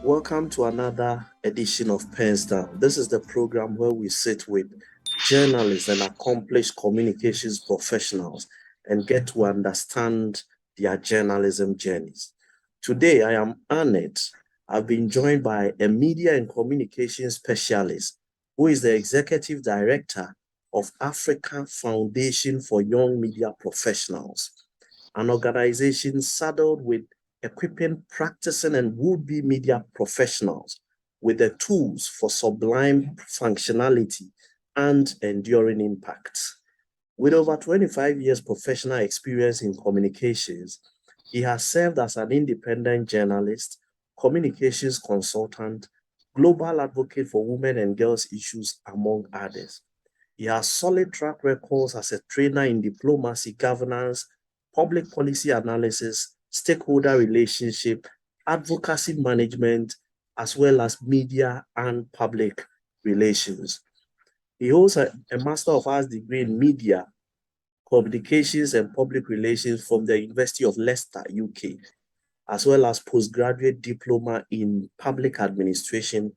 Welcome to another edition of PENSDOWN. This is the program where we sit with journalists and accomplished communications professionals and get to understand their journalism journeys. Today, I am honored. I've been joined by a media and communications specialist who is the executive director of Africa Foundation for Young Media Professionals, an organization saddled with equipping practicing and would-be media professionals with the tools for sublime functionality and enduring impact. With over 25 years professional experience in communications, he has served as an independent journalist, communications consultant, global advocate for women and girls issues, among others. He has solid track records as a trainer in diplomacy, governance, public policy analysis, stakeholder relationship, advocacy management, as well as media and public relations. He holds a Master of Arts degree in Media, Communications and Public Relations from the University of Leicester, UK, as well as postgraduate diploma in Public Administration,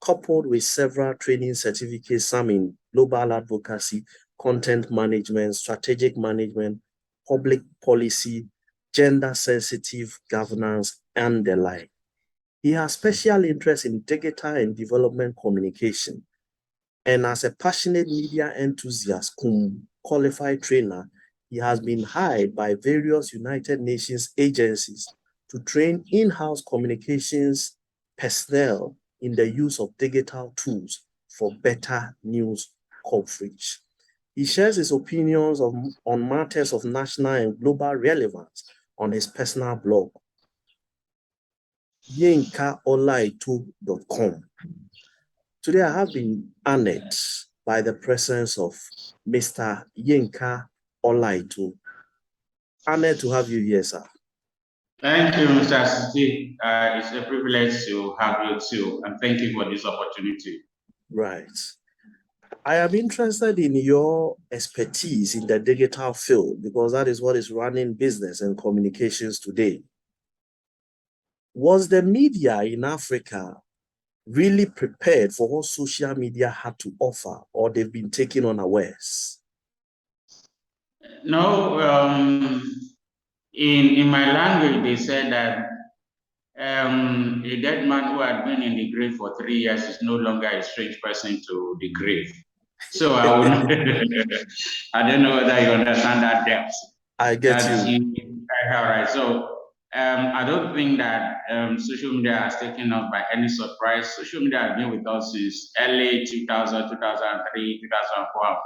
coupled with several training certificates, some in global advocacy, content management, strategic management, public policy, gender-sensitive governance, and the like. He has special interest in digital and development communication, and as a passionate media enthusiast, qualified trainer, he has been hired by various United Nations agencies to train in-house communications personnel in the use of digital tools for better news coverage. He shares his opinions on matters of national and global relevance on his personal blog, yinkaolaito.com. Today, I have been honored by the presence of Mr. Yinka Olaito. Honored to have you here, sir. Thank you, Mr. Siti. It's a privilege to have you too, and thank you for this opportunity. Right. I am interested in your expertise in the digital field because that is what is running business and communications today. Was the media in Africa really prepared for what social media had to offer, or they've been taken unawares? No, in my language, they said that a dead man who had been in the grave for 3 years is no longer a strange person to the grave. So I would I don't know whether you understand that depth. I get you. All right. So I don't think that social media has taken us by any surprise. Social media has been with us since early 2000, 2003, 2004, and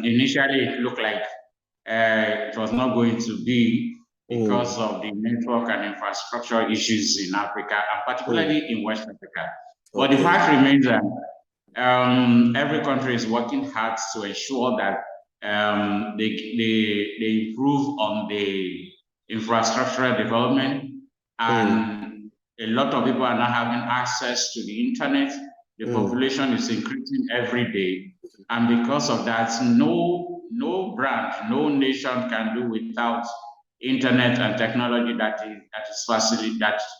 5. Initially, it looked like it was not going to be because of the network and infrastructure issues in Africa, and particularly in West Africa. But the fact remains that every country is working hard to ensure that they improve on the infrastructural development, and a lot of people are now having access to the internet. The population is increasing every day, and because of that, no brand, no nation can do without internet and technology that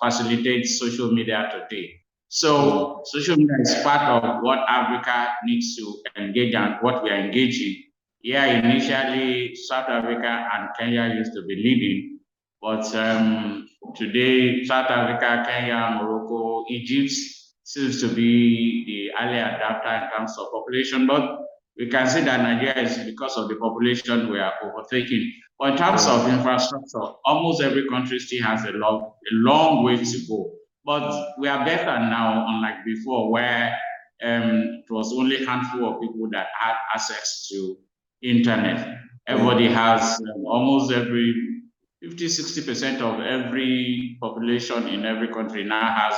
facilitates social media today. So social media is part of what Africa needs to engage and what we are engaging. Yeah, initially South Africa and Kenya used to be leading, but today South Africa, Kenya, Morocco, Egypt seems to be the early adapter in terms of population. But we can see that Nigeria is, because of the population, we are overtaking. But in terms of infrastructure, almost every country still has a long way to go. But we are better now, unlike before, where it was only a handful of people that had access to internet. Everybody has almost every 50–60% of every population in every country now has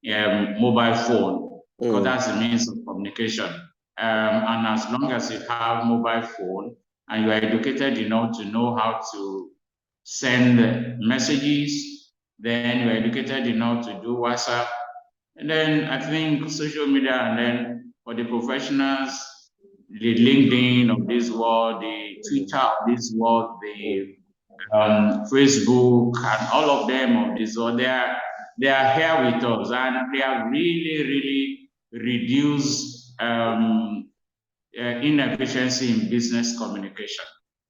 a mobile phone, because that's the means of communication. And as long as you have mobile phone and you are educated enough to know how to send messages, then you're educated enough to do WhatsApp. And then I think social media, and then for the professionals, the LinkedIn of this world, the Twitter of this world, the Facebook, and all of them of this world, they are they are here with us, and they have really reduced inefficiency in business communication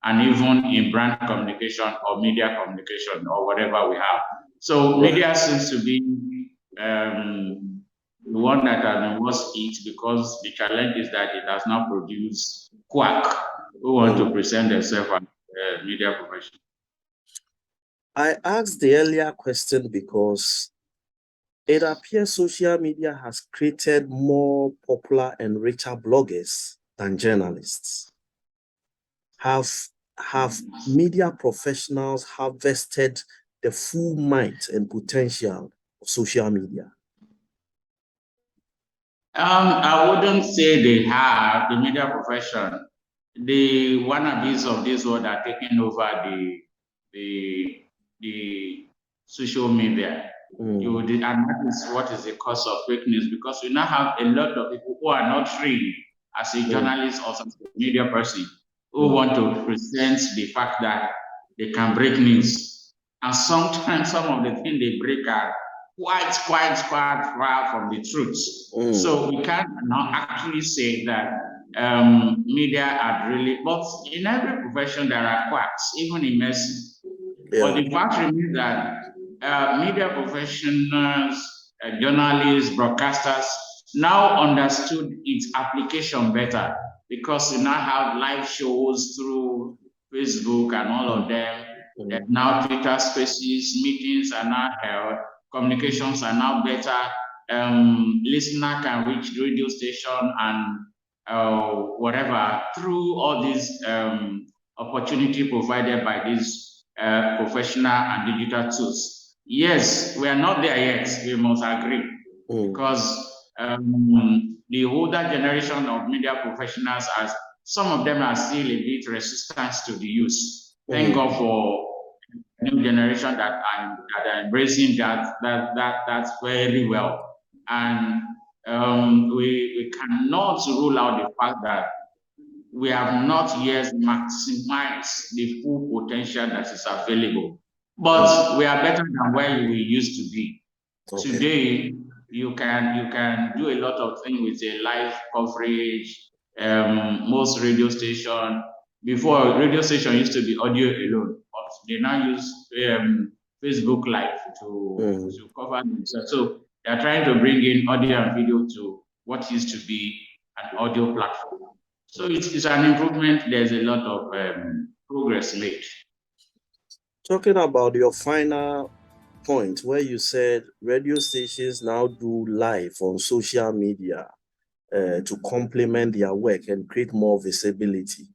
and even in brand communication or media communication or whatever we have. So media seems to be the one that has been worst hit, because the challenge is that it does not produce quack who want to present themselves as media professionals. I asked the earlier question because it appears social media has created more popular and richer bloggers than journalists. Have media professionals harvested the full might and potential of social media? I wouldn't say they have. The media profession, the wannabes of this world are taking over the social media. And that is what is the cause of fake news, because we now have a lot of people who are not trained as a journalist or as a media person who want to present the fact that they can break news. And sometimes some of the things they break are quite far from the truth. So we can't now actually say that media are really, but in every profession there are quacks, even in medicine. But the fact remains that media professionals, journalists, broadcasters now understood its application better, because you now have live shows through Facebook and all of them. Now Twitter Spaces, meetings are now held, communications are now better. Listener can reach radio station and whatever through all these opportunity provided by these professional and digital tools. Yes, we are not there yet, we must agree, because the older generation of media professionals, as some of them are still a bit resistant to the use. Thank God for new generation that are embracing that's very well. And we cannot rule out the fact that we have not yet maximized the full potential that is available. But we are better than where we used to be. Today, you can do a lot of things with a live coverage. Most radio station, before radio station used to be audio alone, but they now use Facebook Live to cover themselves. So they are trying to bring in audio and video to what used to be an audio platform. So it's an improvement. There's a lot of progress made. Talking about your final point where you said radio stations now do live on social media to complement their work and create more visibility.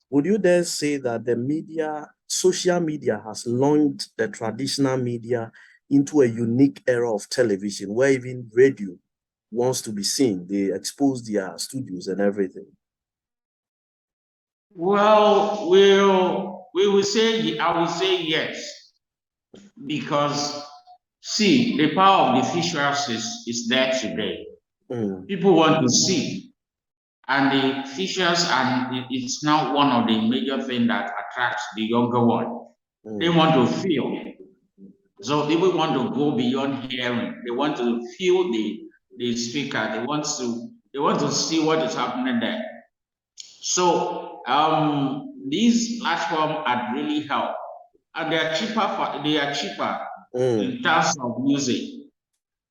Would you then say that the social media has launched the traditional media into a unique era of television where even radio wants to be seen? They expose their studios and everything. Well, we will say, I will say yes, because see, the power of the visuals is there today. People want to see, and the visuals, and it's now one of the major things that attracts the younger one. They want to feel. So people want to go beyond hearing. They want to feel the speaker. They want to see what is happening there. So these platforms have really helped, and they are cheaper. In terms of music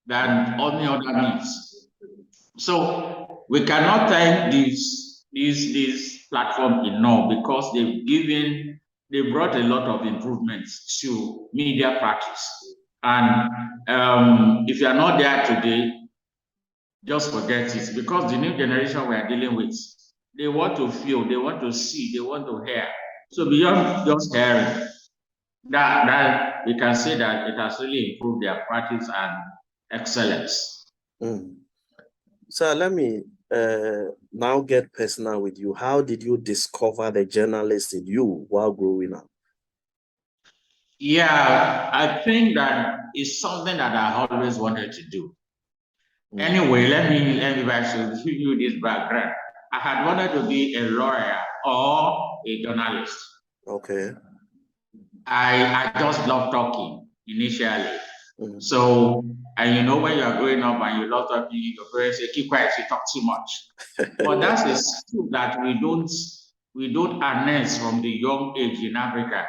than any other means. So we cannot thank these platforms enough, because they brought a lot of improvements to media practice. And if you are not there today, just forget it, because the new generation we are dealing with, they want to feel, they want to see, they want to hear. So beyond just hearing, that we can say that it has really improved their practice and excellence. So let me now get personal with you. How did you discover the journalist in you while growing up? Yeah, I think that is something that I always wanted to do. Anyway, let me actually give you this background. I had wanted to be a lawyer or a journalist. Okay. I just love talking initially. So, and you know, when you are growing up and you love talking, your parents say, keep quiet, you talk too much. But that's a skill that we don't harness from the young age in Africa.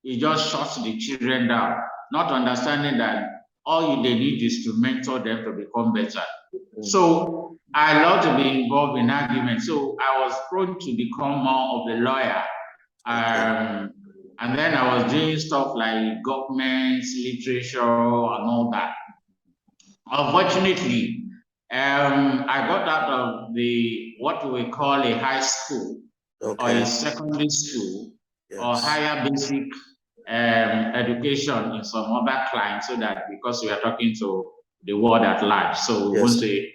It just shuts the children down, not understanding that all they need is to mentor them to become better. So I love to be involved in arguments. So I was prone to become more of a lawyer. And then I was doing stuff like governments, literature, and all that. Unfortunately, I got out of what we call a high school or a secondary school or higher basic education in some other clients, so that because we are talking to the world at large, so we won't say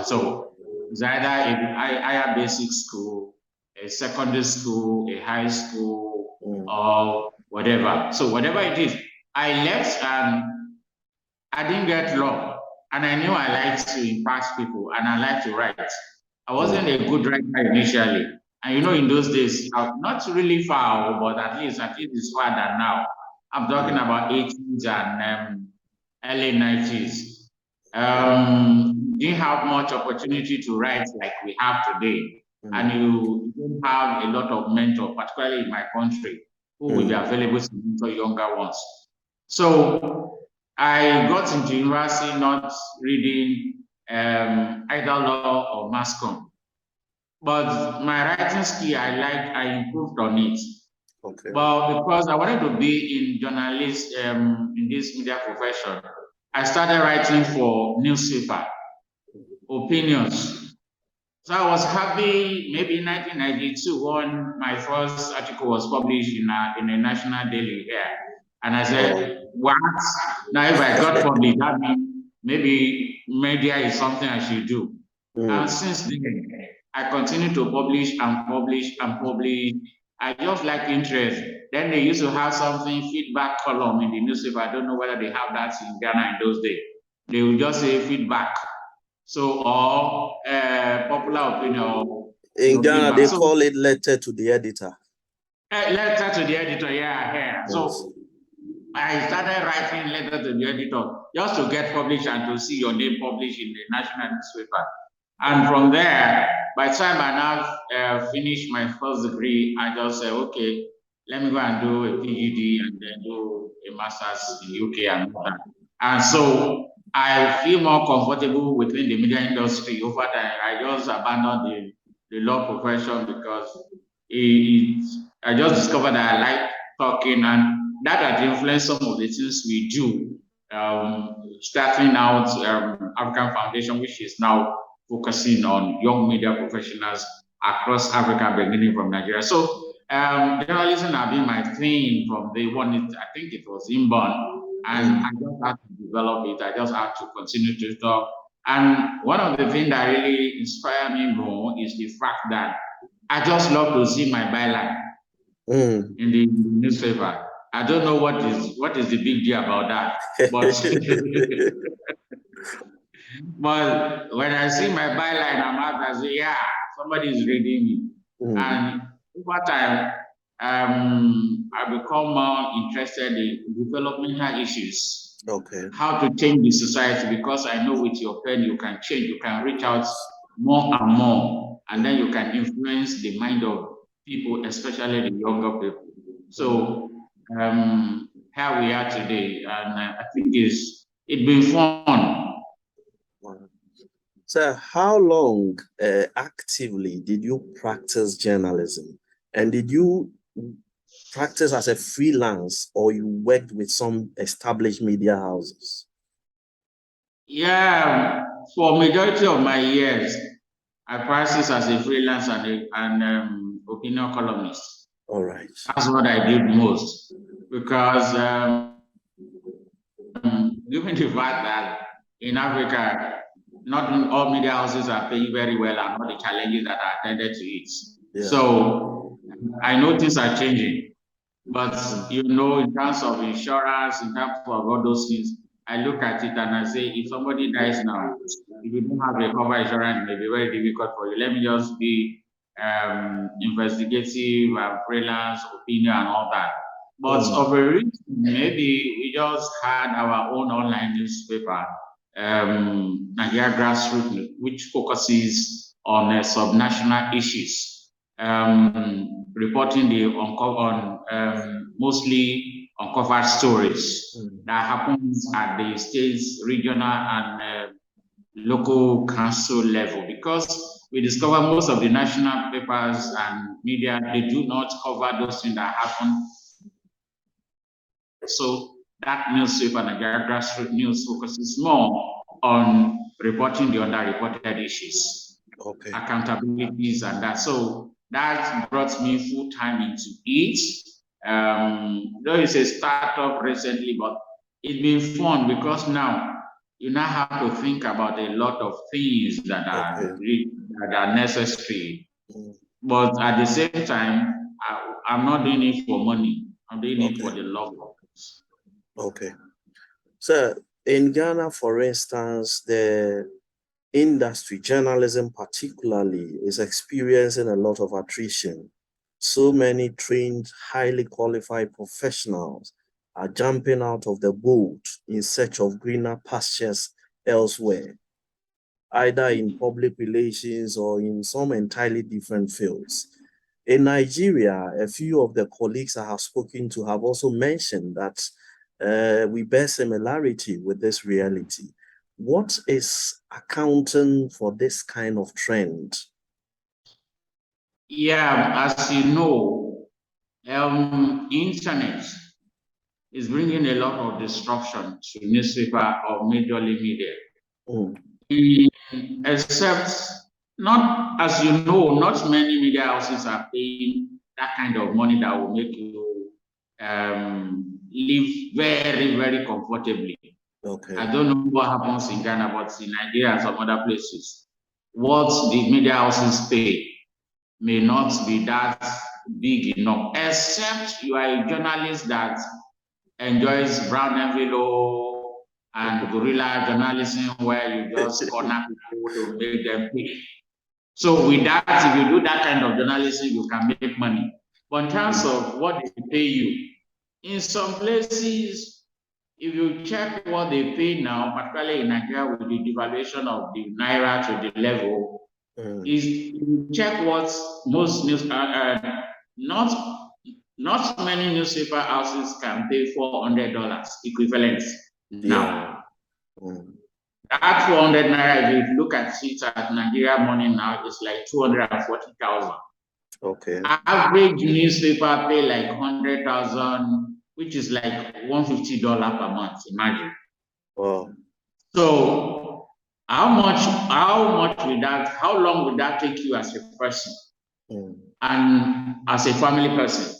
so it's either a higher basic school, a secondary school, a high school, or whatever. So whatever it is, I left and I didn't get law, and I knew I liked to impact people and I liked to write. I wasn't a good writer initially. And you know, in those days, not really far, but at least it's far than now. I'm talking about 80s and early 90s. Didn't have much opportunity to write like we have today. And you don't have a lot of mentors, particularly in my country, who will be available to mentor younger ones. So I got into university not reading either law or mass comm. But my writing skill, I improved on it. But because I wanted to be in journalist in this media profession, I started writing for newspaper opinions. So I was happy maybe in 1992 when my first article was published in a national daily here. And I said, what? Now if I got published, that means maybe media is something I should do. And since then, I continue to publish and publish and publish. I just like interest. Then they used to have something, feedback column in the newspaper. I don't know whether they have that in Ghana in those days. They will just say feedback. So, or popular opinion. In Ghana, they call it letter to the editor. Letter to the editor, yeah. Yes. So I started writing letter to the editor just to get published and to see your name published in the national newspaper. And from there, by the time I now finished my first degree, I just said, okay, let me go and do a PhD and then do a master's in UK and all that. And so I feel more comfortable within the media industry over time. I just abandoned the law profession because I just discovered that I like talking, and that had influenced some of the things we do. Starting out African Foundation, which is now focusing on young media professionals across Africa, beginning from Nigeria. So journalism has been my thing from day one. I think it was inborn, and I just had to develop it. I just had to continue to talk. And one of the things that really inspired me more is the fact that I just love to see my byline in the newspaper. I don't know what is the big deal about that, but but when I see my byline, I'm happy. I say, yeah, somebody is reading me. And over time, I become more interested in developmental issues. How to change the society, because I know with your pen you can change, you can reach out more and more, and then you can influence the mind of people, especially the younger people. So here we are today, and I think it's been fun. So how long actively did you practice journalism? And did you practice as a freelance, or you worked with some established media houses? Yeah, for majority of my years, I practiced as a freelance and opinion columnist. All right. That's what I did most, because given the fact that in Africa, not all media houses are paying very well, and all the challenges that are attended to it. Yeah. So I know things are changing, but you know, in terms of insurance, in terms of all those things, I look at it and I say, if somebody dies now, if you don't have a cover insurance, it may be very difficult for you. Let me just be investigative, freelance, opinion, and all that. But of a reason, maybe we just had our own online newspaper, Nigeria Grassroots, which focuses on subnational issues, reporting mostly uncovered stories that happens at the state's regional and local council level, because we discover most of the national papers and media, they do not cover those things that happen. So that newspaper, Nigeria Grassroots News, focuses more on reporting the underreported issues, accountabilities, and that. So that brought me full time into it. Though it's a startup recently, but it's been fun because now you now have to think about a lot of things that are necessary. But at the same time, I'm not doing it for money. I'm doing it for the love of it. Okay. So in Ghana, for instance, the industry, journalism particularly, is experiencing a lot of attrition. So many trained, highly qualified professionals are jumping out of the boat in search of greener pastures elsewhere, either in public relations or in some entirely different fields. In Nigeria, a few of the colleagues I have spoken to have also mentioned that we bear similarity with this reality. What is accounting for this kind of trend? Yeah, as you know, internet is bringing a lot of disruption to newspaper or majorly media. Except, not, as you know, not many media houses are paying that kind of money that will make you live very, very comfortably. I don't know what happens in Ghana, but in Nigeria and some other places, what the media houses pay may not be that big enough, except you are a journalist that enjoys brown envelope and guerrilla journalism, where you just corner people to make them pay. So with that, if you do that kind of journalism, you can make money. But in terms of what they pay you, in some places, if you check what they pay now, particularly in Nigeria with the devaluation of the naira to the level, is you check what most not many newspaper houses can pay $400 equivalent now. That 400 naira, if you look at it at Nigeria money now, it's like 240,000. Average newspaper pay like 100,000, which is like $150 per month. Imagine. So how long would that take you as a person and as a family person?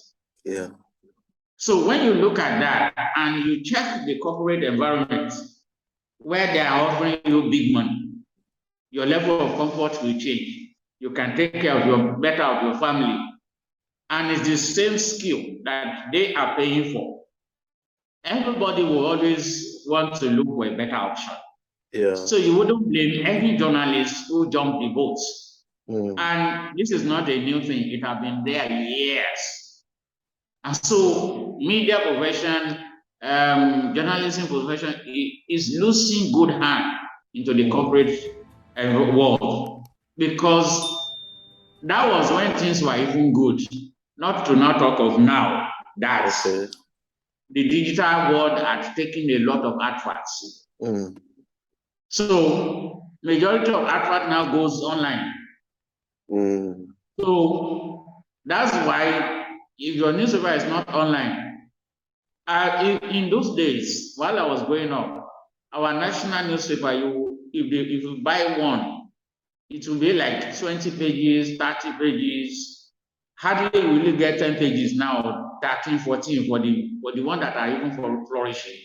So when you look at that and you check the corporate environment where they are offering you big money, your level of comfort will change. You can take care of better of your family, and it's the same skill that they are paying for. Everybody will always want to look for a better option. So you wouldn't blame any journalist who jumped the boat. And this is not a new thing. It has been there years. And so media profession, journalism profession is losing good hand into the corporate world, because that was when things were even good. Not talk of now that the digital world had taken a lot of adverts. So majority of advert now goes online. So that's why if your newspaper is not online, in those days, while I was growing up, our national newspaper, if you buy one, it will be like 20 pages, 30 pages. Hardly will you get 10 pages now, 13, 14 for the one that are even flourishing.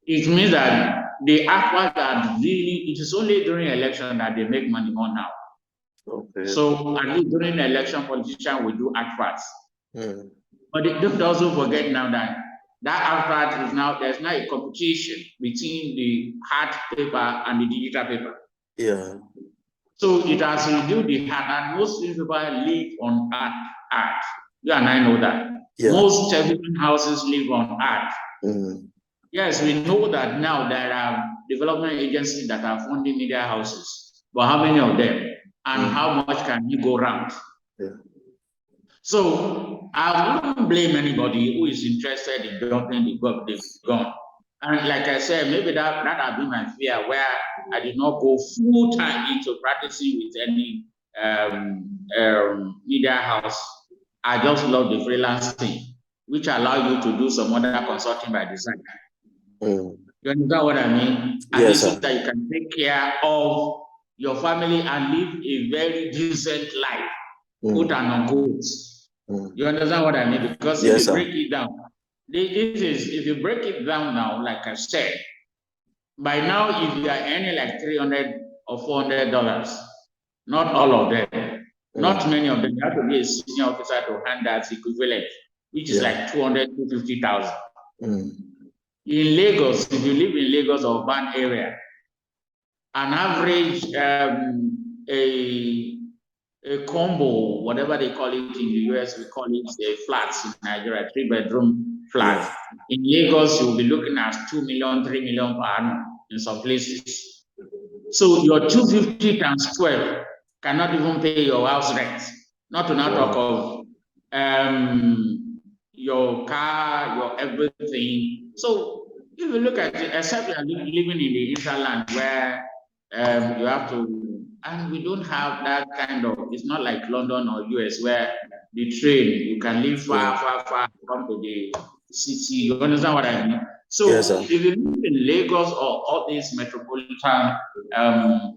It means that the adverts are really, it is only during election that they make money more now. So at least during the election, politicians will do adverts. But they don't also forget now that advert is now, there's now a competition between the hard paper and the digital paper. So it has reduced the hard, and most newspapers live on art. You and I know that. Most television houses live on earth. Yes, we know that now there are development agencies that are funding media houses, but how many of them and how much can you go around? So I wouldn't blame anybody who is interested in jumping the gun. And like I said, maybe that has been my fear, where I did not go full time into practicing with any media house. I just love the freelance thing, which allow you to do some other consulting by design. You understand what I mean? At least so that you can take care of your family and live a very decent life, quote and unquote. You understand what I mean? Because if you break it down, if you break it down now, like I said, by now, if you are earning like $300 or $400, not all of them, not many of them, you have to be a senior officer to hand that equivalent, which is like 200, 250,000. In Lagos, if you live in Lagos or urban area, an average a combo, whatever they call it in the US, we call it a flats in Nigeria, 3-bedroom flat. In Lagos, you'll be looking at 2 million, 3 million per annum in some places. So your 250 times 12 cannot even pay your house rent, not to not talk of your car, your everything. So if you look at it, except you are living in the hinterland where you have to, and we don't have that kind of, it's not like London or US where the train, you can live far, come to the city. You understand what I mean? So if you live in Lagos or all these metropolitan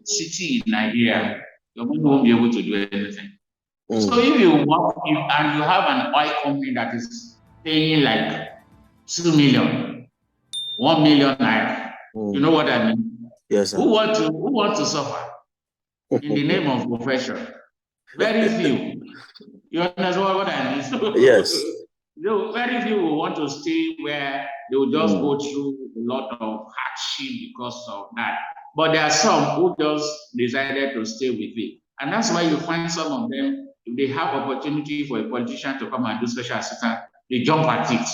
city in Nigeria, your money won't be able to do anything. So if you work, and you have an oil company that is paying like 2 million, 1 million naira, you know what I mean? Who want to suffer in the name of profession? Very few. You understand what I mean? So, very few will want to stay where they will just go through a lot of hardship because of that. But there are some who just decided to stay with it. And that's why you find some of them, if they have opportunity for a politician to come and do special assistant, they jump at it.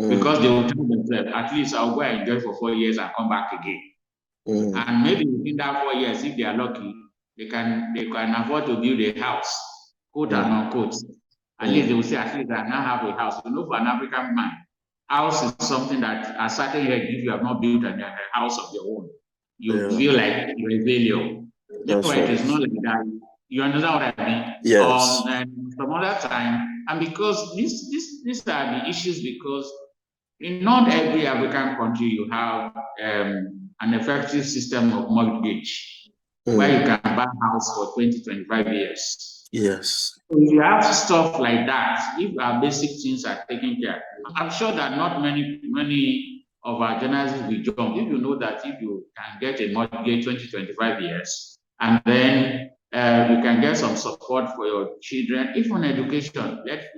Because they will tell themselves, at least I'll go and enjoy for 4 years and come back again. And maybe within that 4 years, if they are lucky, they can afford to build a house, quote and unquote. At least they will say, at least I now have a house. You know, for an African man, house is something that at a certain age, if you have not built a house of your own, you feel like you're a failure. It is not like that. You understand what I mean? Yes. And some other time, and because these are the issues, because in not every African country you have an effective system of mortgage where you can buy a house for 20, 25 years. Yes. So if you have stuff like that, if our basic things are taken care, I'm sure that not many of our journalists will jump. If you know that if you can get a mortgage 20, 25 years, and then you can get some support for your children, even education. Let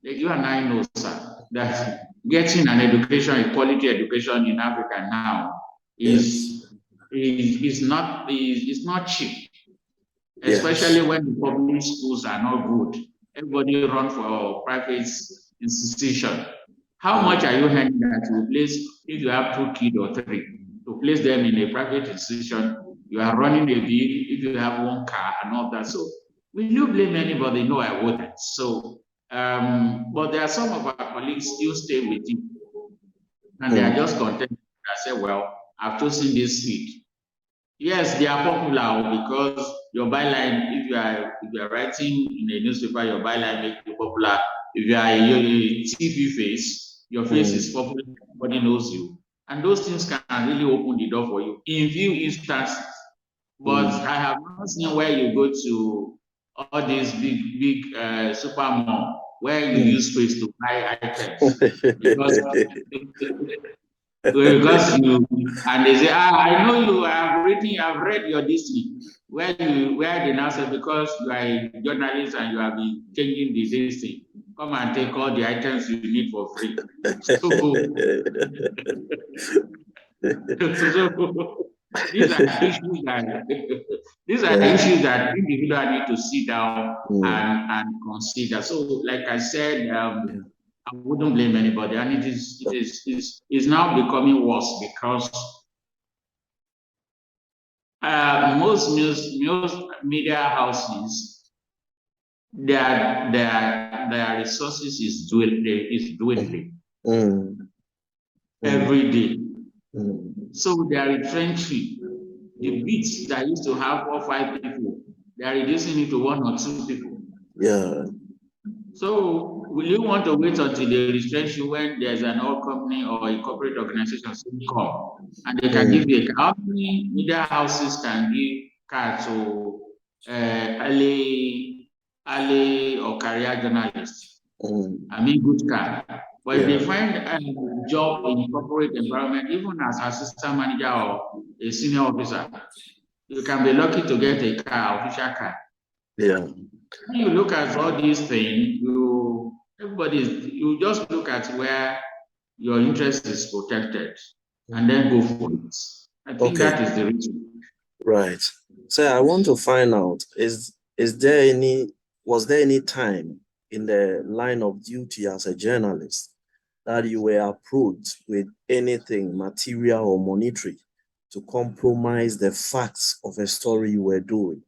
you and I know, sir, that getting an education, a quality education in Africa now is not cheap. Especially when the public schools are not good. Everybody run for private institution. How much are you earning that to place, if you have 2 kids or 3, to place them in a private institution? You are running a bill if you have 1 car and all that. So will you blame anybody? No, I wouldn't. So, but there are some of our colleagues still stay with you, and they are just content. I say, well, I've chosen this seat. Yes, they are popular because your byline, if you are writing in a newspaper, your byline makes you popular. If you are a TV face, your face is popular, everybody knows you. And those things can really open the door for you in few instances. But I have not seen where you go to all these big super mall where you use space to buy items. Because you, and they say, I know you have read your listing. Where they now say, because you are a journalist and you have been changing the listing, come and take all the items you need for free. So these are issues that individuals need to sit down and consider. So, like I said, I wouldn't blame anybody, and it is now becoming worse because most media houses, their resources is dwindling every day. So they are retrenching. The beats that used to have 4 or 5 people, they are reducing it to 1 or 2 people. Yeah. So will you want to wait until they retrench you when there's an oil company or a corporate organization come and they can give you a car? How many media houses can give car to early or career journalists? I mean, good car. But if they find a job in corporate environment, even as assistant manager or a senior officer, you can be lucky to get a car, official car. Yeah. When you look at all these things, you just look at where your interest is protected and then go for it. I think that is the reason. Right. So I want to find out, was there any time in the line of duty as a journalist that you were approached with anything material or monetary to compromise the facts of a story you were doing?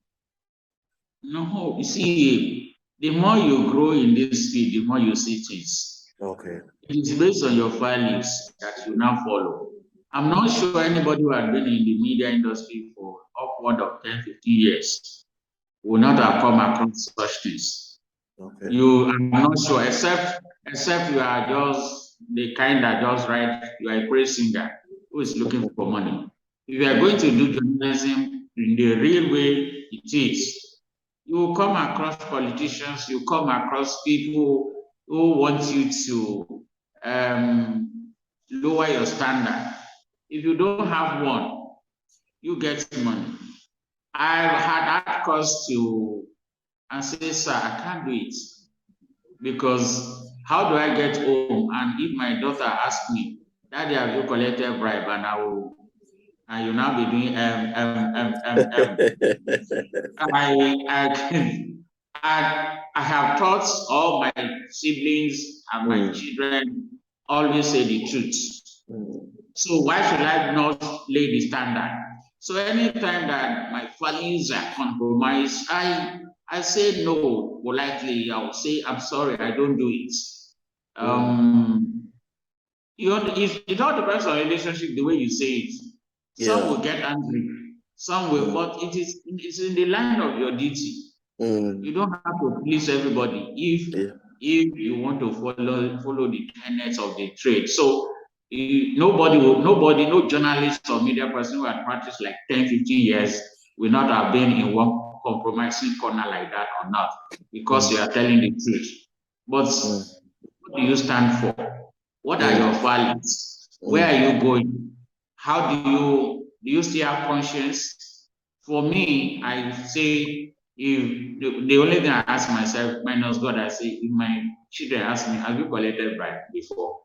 No, you see, the more you grow in this field, the more you see things. Okay. It is based on your values that you now follow. I'm not sure anybody who has been in the media industry for upward of 10, 15 years will not have come across such things. Okay. I'm not sure, except you are just the kind that just write, you are a praise singer who is looking for money. If you are going to do journalism in the real way it is, you will come across politicians, you come across people who want you to lower your standard. If you don't have one, you get money. I've had that cause to and say, sir, I can't do it because how do I get home? And if my daughter asks me, Daddy, have you collected bribe? And you now be doing I have taught all my siblings and my children always say the truth. So why should I not lay the standard? So anytime that my values are compromised, I say no politely. I will say, I'm sorry, I don't do it. It all depends on relationship, the way you say it. Some will get angry, some will, but it's in the line of your duty. You don't have to please everybody if you want to follow the tenets of the trade. So no journalist or media person who had practiced like 10, 15 years will not have been in one compromising corner like that or not, because you are telling the truth. But what do you stand for? What are your values? Where are you going? How do you still have conscience? For me, I say, if the only thing I ask myself, minus God, I say, if my children ask me, have you collected bribe before?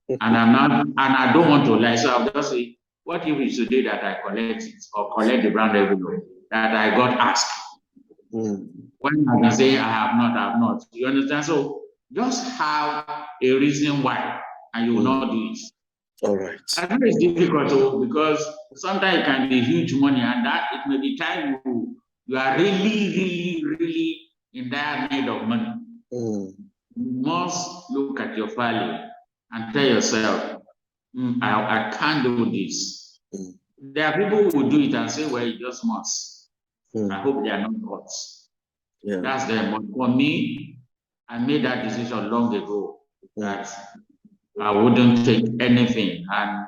And I don't want to lie, so I'll just say, what if it's today that I collect it or collect the brand revenue that I got asked? When I say I have not. You understand? So just have a reason why, and you will not do it. All right. I know it's difficult because sometimes it can be huge money, and that it may be time you are really in dire need of money. You must look at your value and tell yourself, I can't do this. There are people who do it and say, well, you just must. I hope they are not bots. That's them. But for me, I made that decision long ago that I wouldn't take anything. And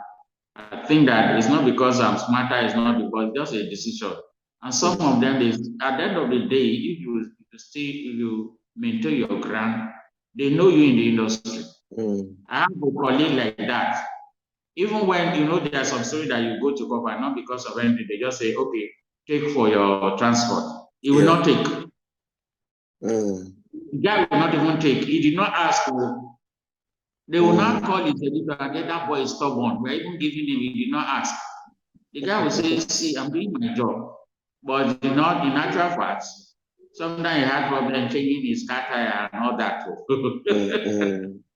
I think that it's not because I'm smarter, it's not because it's just a decision. And some of them, at the end of the day, if you maintain your ground, they know you in the industry. I have a colleague like that. Even when there are some stories that you go to cover, not because of anything, they just say, okay, take for your transport. He will not take. The guy will not even take. He did not ask. They will not call his editor and get that boy is stubborn. We're even giving him, he did not ask. The guy will say, see, I'm doing my job. But in actual fact, Sometimes he had problem changing his car tire and all that.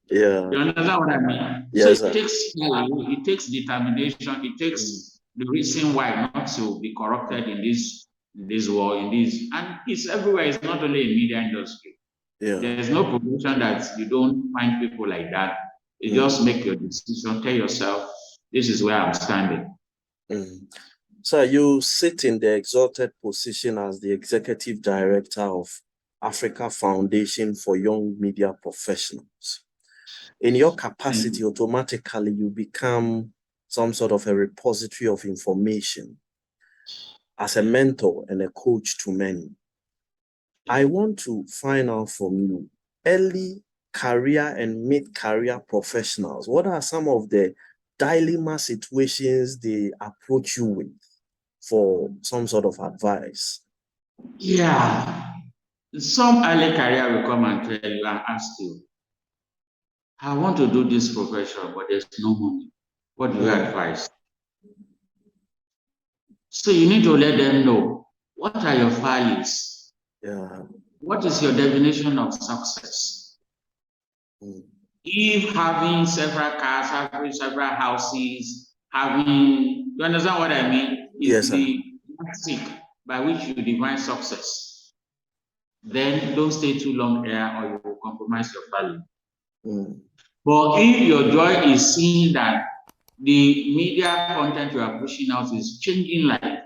Yeah. You understand what I mean? So Yes, it takes skill, it takes determination, it takes the reason why not to be corrupted in this world, in this, and it's everywhere. It's not only in media industry. Yeah. There's no promotion that you don't find people like that. You just make your decision, tell yourself, this is where I'm standing. So you sit in the exalted position as the executive director of Africa Foundation for Young Media Professionals. In your capacity, automatically you become some sort of a repository of information as a mentor and a coach to many. I want to find out from you, early career and mid-career professionals, what are some of the dilemma situations they approach you with for some sort of advice? Yeah. Some early career will come and tell you and ask you, I want to do this profession, but there's no money. What do you advise? So you need to let them know, what are your values? Yeah. What is your definition of success? If having several cars, having several houses, you understand what I mean? Is the yardstick by which you define success, then don't stay too long there or you will compromise your value. But if your joy is seeing that the media content you are pushing out is changing life,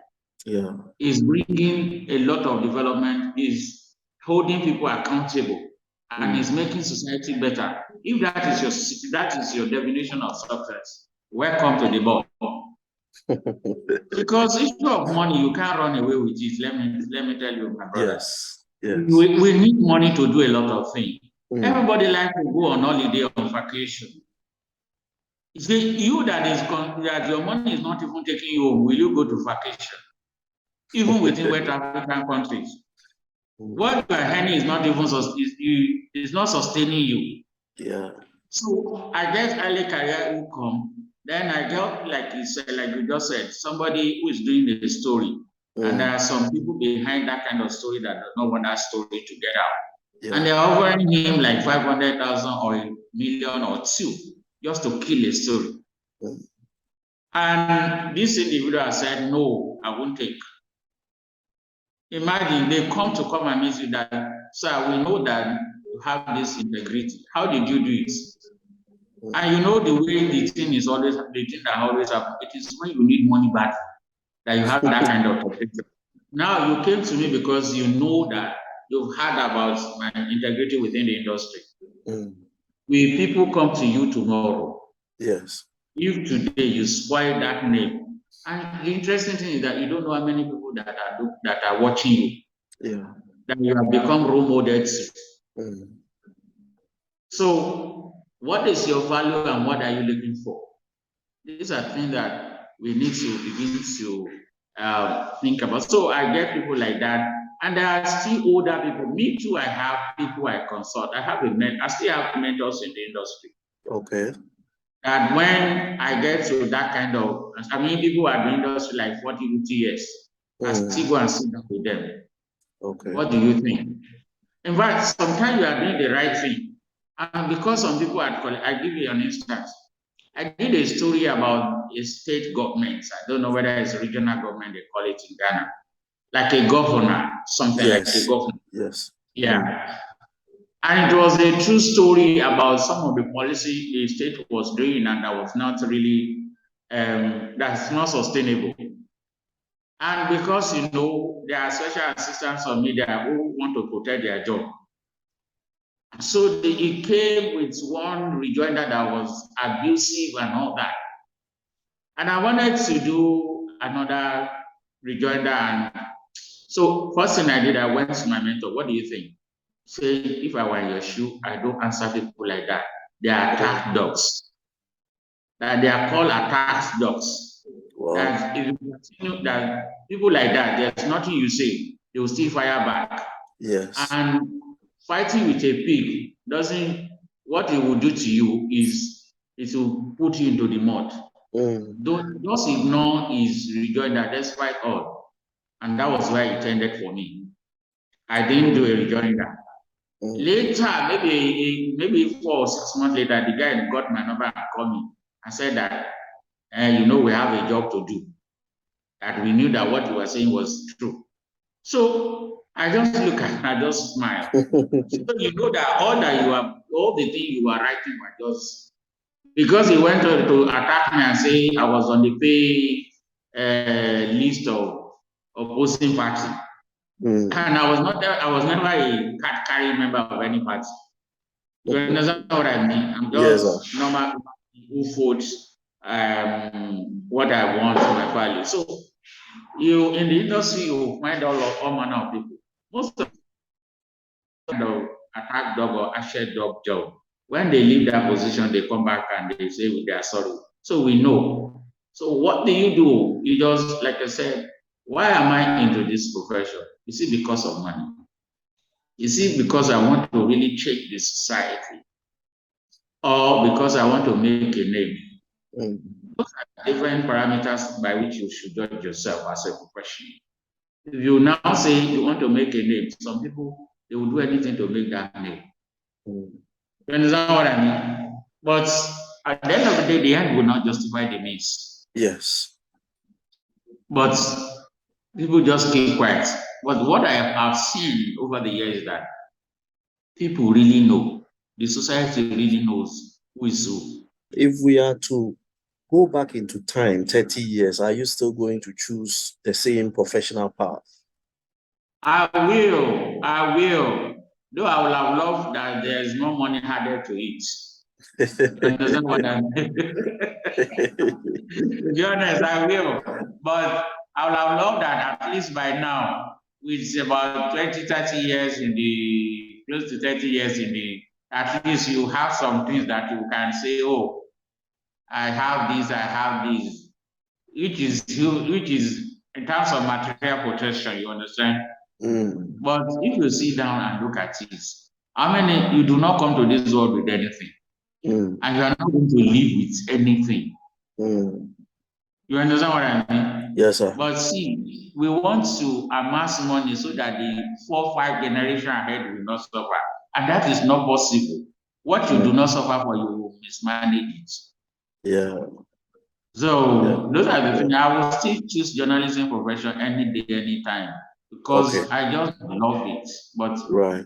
is bringing a lot of development, is holding people accountable, and is making society better. If that is your definition of success, welcome to the ball. Because issue of money, you can't run away with it. Let me tell you, my brother. Yes. We need money to do a lot of things. Everybody likes to go on holiday on vacation. You see, you that your money is not even taking you home, will you go to vacation? Even within West African countries. What you are earning is not even is not sustaining you. Yeah. So I guess early career income. Then I got, like you said, like you just said, somebody who is doing the story. And there are some people behind that kind of story that do not want that story to get out. Yeah. And they're offering him like 500,000 or a million or two just to kill a story. And this individual said, no, I won't take. Imagine they come and meet you that, sir, we know that you have this integrity. How did you do it? And you know the way the thing that always happens, it is when you need money back that you have that kind of potential. Now you came to me because you know that you've heard about my integrity within the industry. Will people come to you tomorrow? Yes. If today you spoil that name, and the interesting thing is that you don't know how many people that are watching you. Yeah. That you have become role models. So, what is your value and what are you looking for? These are things that we need to begin to think about. So I get people like that, and there are still older people. Me too. I have people I consult. I still have mentors in the industry. Okay. And when I get to that kind of, people are in the industry like 40, 50 years. I still go and sit down with them. Okay. What do you think? In fact, sometimes you are doing the right thing. And because some people are calling, I give you an instance. I did a story about a state government. I don't know whether it's regional government, they call it in Ghana. Like a governor, something like a governor. Yes. Yeah. And it was a true story about some of the policy the state was doing and that was not really, that's not sustainable. And because, there are special assistants on media who want to protect their job. So it came with one rejoinder that was abusive and all that. And I wanted to do another rejoinder. And so first thing I did, I went to my mentor. What do you think? Say, if I were in your shoe, I don't answer people like that. They are attack dogs. That they are called attack dogs. Wow. That if you continue, that people like that, there's nothing you say, they will still fire back. Yes. And fighting with a pig what it will do to you is it will put you into the mud. Don't just ignore his rejoinder despite all. And that was where it ended for me. I didn't do a rejoinder. Later, maybe 4 or 6 months later, the guy got my number and called me and said that, we have a job to do. That we knew that what you were saying was true. So I just look at, I just smile. So you know that all the things you were writing were just because he went to attack me and say I was on the pay list of opposing party. And I was not there, I was never a card carrying member of any party. You understand what I mean? I'm just normal who votes what I want to my value. So you in the industry you find all manner of people. Most of the attack dog or ashed dog job. When they leave that position, they come back and they say they are sorry. So we know. So what do? You just, like I said, why am I into this profession? You see, because of money. You see, because I want to really change the society, or because I want to make a name. Those are different parameters by which you should judge yourself as a professional. If you now say you want to make a name, some people, they will do anything to make that name. You understand what I mean? But at the end of the day, the end will not justify the means. Yes. But people just keep quiet. But what I have seen over the years is that people really know. The society really knows who is who. If we are to go back into time, 30 years, are you still going to choose the same professional path? I will. Though I would have loved that there's more money added to it. Understand what I mean? To be honest, I will. But I would have loved that at least by now, with about 20, 30 years close to 30 years at least you have some things that you can say, oh, I have this, which is in terms of material protection, you understand? But if you sit down and look at it, how many, you do not come to this world with anything, and you are not going to live with anything. You understand what I mean? Yes, sir. But see, we want to amass money so that the 4, 5 generations ahead will not suffer, and that is not possible. What you do not suffer for, you will mismanage it. Yeah. So those are the things. I will still choose journalism profession any day, anytime, because I just love it. But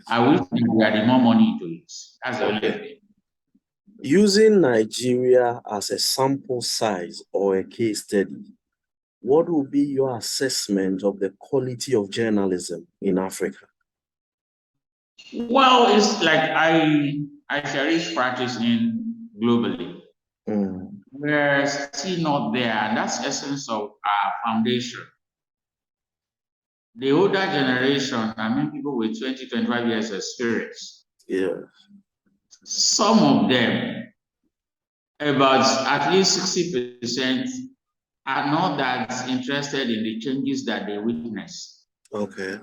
I wish we had more money into it. That's the only thing. Using Nigeria as a sample size or a case study, what will be your assessment of the quality of journalism in Africa? Well, it's like I cherish practicing globally. We're still not there, and that's the essence of our foundation. The older generation, I mean people with 20, 25 years experience. Yeah. Some of them, about at least 60%, are not that interested in the changes that they witness. Okay.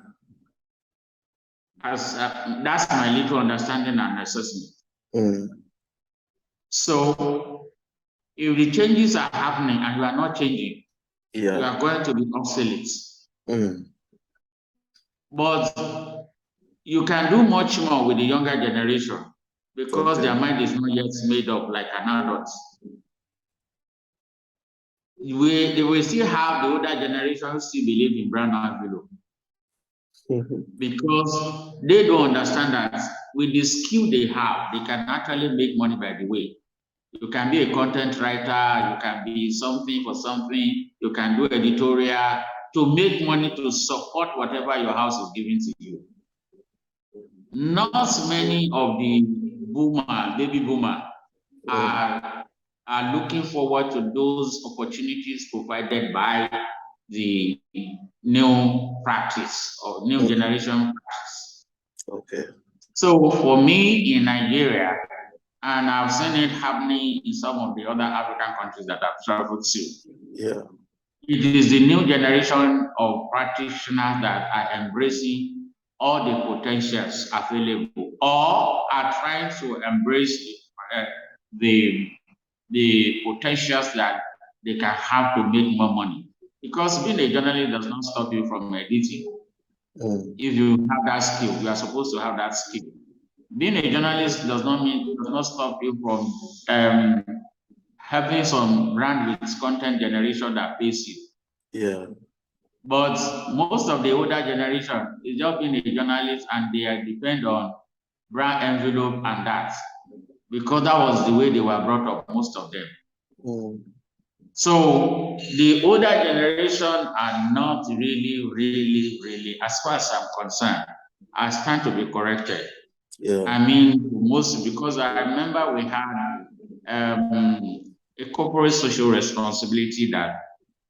That's my little understanding and assessment. So if the changes are happening and you are not changing, you are going to be obsolete. But you can do much more with the younger generation because their mind is not yet made up like an adult. They will still have the older generation who still believe in brown envelope. Because they don't understand that with the skill they have, they can actually make money by the way. You can be a content writer, you can be something for something, you can do editorial to make money to support whatever your house is giving to you. Not many of the baby boomer are looking forward to those opportunities provided by the new practice or new generation practice. Okay. So for me in Nigeria, and I've seen it happening in some of the other African countries that I've traveled to. Yeah. It is the new generation of practitioners that are embracing all the potentials available or are trying to embrace the potentials that they can have to make more money. Because being a journalist does not stop you from editing. If you have that skill, you are supposed to have that skill. Being a journalist does not stop you from having some brand with content generation that pays you. Yeah. But most of the older generation is just being a journalist and they depend on brand envelope and that, because that was the way they were brought up, most of them. So the older generation are not really, as far as I'm concerned, are starting to be corrected. Yeah. I mean, most, because I remember we had a corporate social responsibility that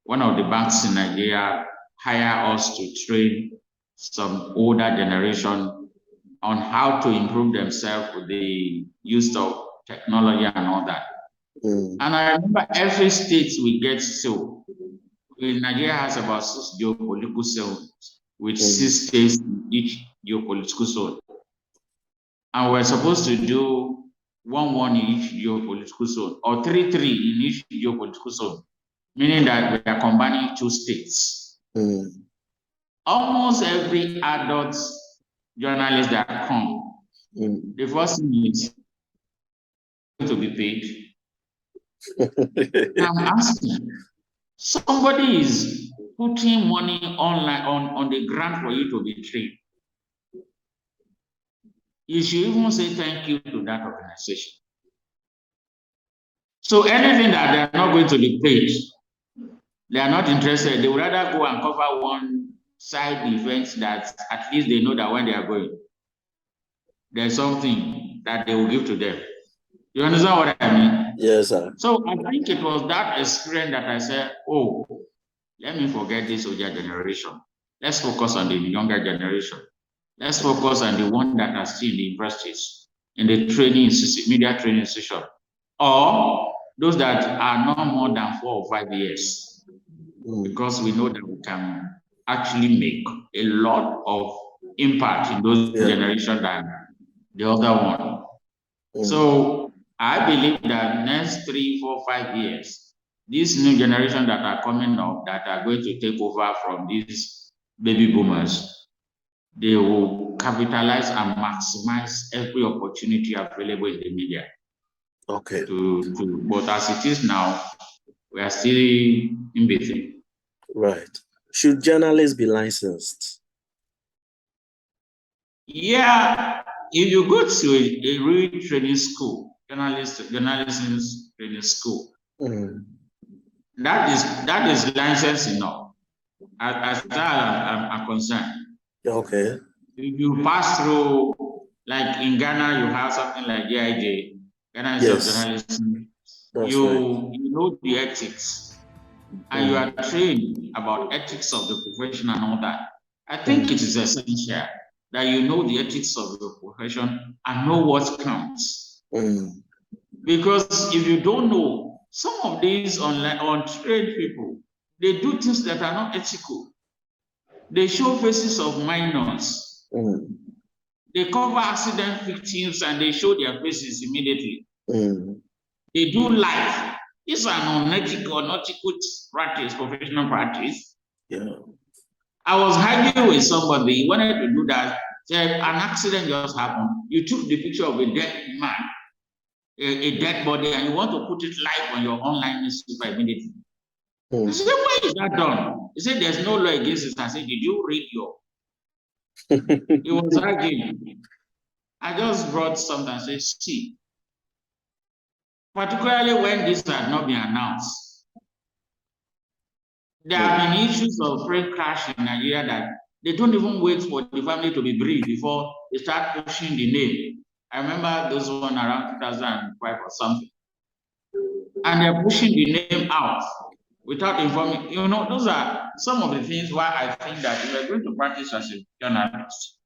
one of the banks in Nigeria hired us to train some older generation on how to improve themselves with the use of technology and all that. And I remember every state we get to, Nigeria has about 6 geopolitical zones with 6 states in each geopolitical zone. And we're supposed to do 1-1 in each geopolitical zone, or 3-3 in each geopolitical zone, meaning that we are combining 2 states. Almost every adult journalist that come, the first thing is to be paid. I'm asking, somebody is putting money online on the ground for you to be trained. You should even say thank you to that organization. So anything that they're not going to be paid, they are not interested. They would rather go and cover one side event that at least they know that when they are going, there's something that they will give to them. You understand what I mean? Yes, sir. So I think it was that experience that I said, oh, let me forget this older generation. Let's focus on the younger generation. Let's focus on the one that are still in the universities, in the training institution, media training institution, or those that are not more than 4 or 5 years, because we know that we can actually make a lot of impact in those generations than the other one. So I believe that next 3, 4, 5 years, these new generation that are coming up, that are going to take over from these baby boomers, they will capitalize and maximize every opportunity available in the media. Okay. But as it is now, we are still in between. Right. Should journalists be licensed? Yeah, if you go to a real training school, journalism training school, that is licensed enough, as far as I'm concerned. Okay. If you pass through, like in Ghana, you have something like GIJ, Ghana Institute of Journalism. You know the ethics, and you are trained about ethics of the profession and all that. I think it is essential that you know the ethics of the profession and know what counts. Because if you don't know, some of these untrained people, they do things that are not ethical. They show faces of minors. They cover accident victims and they show their faces immediately. They do live. It's an unethical practice, professional practice. Yeah. I was arguing with somebody, he wanted to do that. Said an accident just happened. You took the picture of a dead man, a dead body, and you want to put it live on your online newspaper immediately. I said, why is that done? He said, there's no law against it. I said, did you read your? He was arguing. I just brought something and said, see, particularly when this had not been announced, there have been issues of plane crash in Nigeria that they don't even wait for the family to be briefed before they start pushing the name. I remember those one around 2005 or something. And they're pushing the name out without informing. You know, those are some of the things why I think that if you're going to practice as a journalist,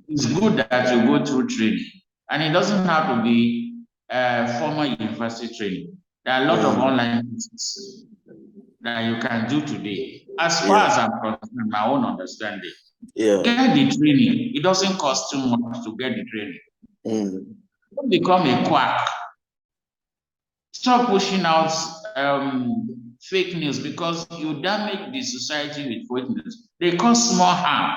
it's good that you go through training. And it doesn't have to be formal university training. There are a lot of online courses that you can do today. As far as I'm concerned, my own understanding. Get the training. It doesn't cost too much to get the training. Don't become a quack. Stop pushing out fake news, because you damage the society with fake news. They cause small harm.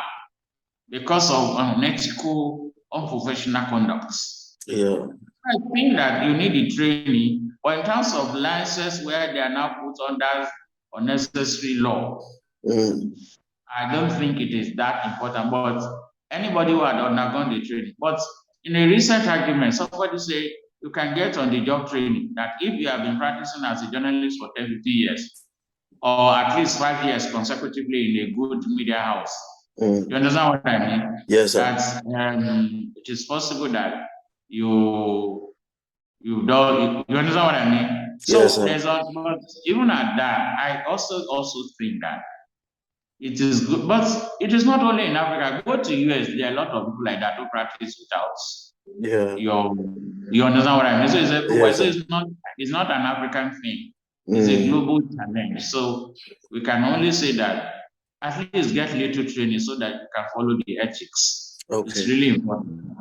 because of unethical, unprofessional conducts. Yeah. I think that you need the training, but in terms of licenses where they are now put under unnecessary law, I don't think it is that important. But anybody who had undergone the training, but in a recent argument, somebody say you can get on the job training that if you have been practicing as a journalist for 10, 15 years, or at least 5 years consecutively in a good media house. You understand what I mean? Yes, sir. That it is possible that you don't. You understand what I mean? So Yes, sir. but even at that, I also think that it is good, but it is not only in Africa. Go to US, there are a lot of people like that who practice without you understand what I mean? So it's everywhere. Yes, So sir. it's not an African thing. It's a global challenge. So we can only say that at least get little training so that you can follow the ethics. Okay. It's really important.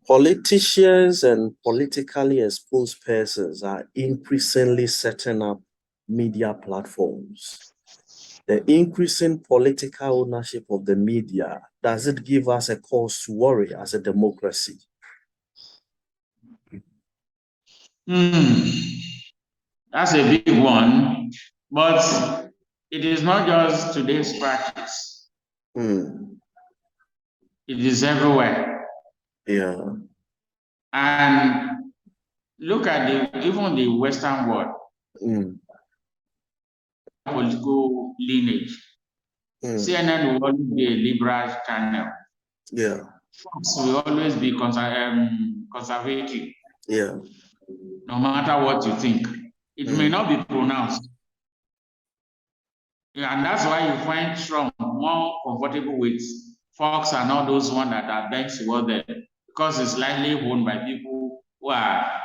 Politicians and politically exposed persons are increasingly setting up media platforms. The increasing political ownership of the media, does it give us a cause to worry as a democracy? That's a big one, but it is not just today's practice. It is everywhere. Yeah. And look at even the Western world. Political lineage. CNN will always be a liberal channel. Yeah. Fox will always be conservative. Yeah. No matter what you think, it may not be pronounced. Yeah, and that's why you find Trump more comfortable with Fox and all those ones that are bent toward them, because it's likely owned by people who are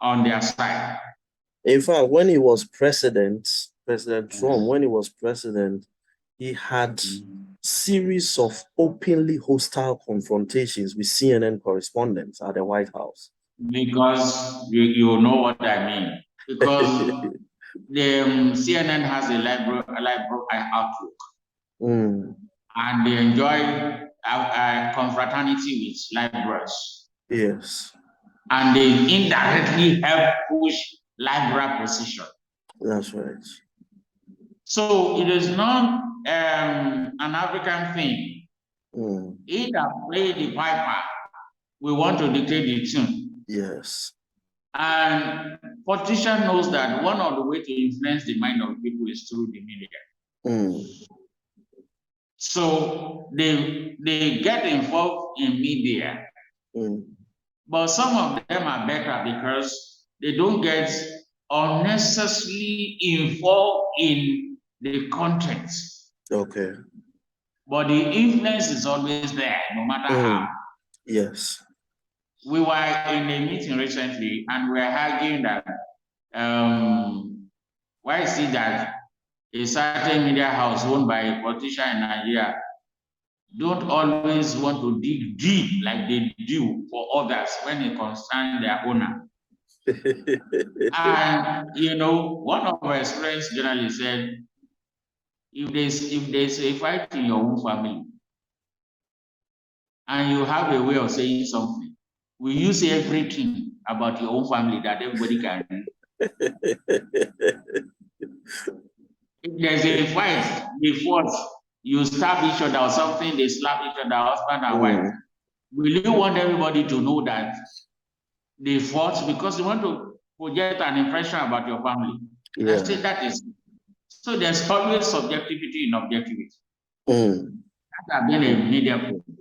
on their side. In fact, when he was President Trump, when he was president, he had series of openly hostile confrontations with CNN correspondents at the White House. Because you know what I mean. Because the CNN has a liberal outlook, and they enjoy confraternity with liberals. Yes. And they indirectly help push liberal position. That's right. So it is not an African thing. Either play the piper, we want to dictate the tune. Yes. And politician knows that one of the way to influence the mind of people is through the media. So they get involved in media. But some of them are better because they don't get unnecessarily involved in the content. Okay. But the influence is always there, no matter how. Yes. We were in a meeting recently and we were arguing that why is it that a certain media house owned by a politician in Nigeria don't always want to dig deep like they do for others when it concerns their owner. And one of our experienced journalists said, if there's a fight in your own family and you have a way of saying something, will you say everything about your own family that everybody can do? If there's a fight, before you stab each other or something, they slap each other, husband and wife. Will you want everybody to know that they fought because you want to project an impression about your family? Yeah. I say that is so. There's always subjectivity in objectivity. That have been a media problem.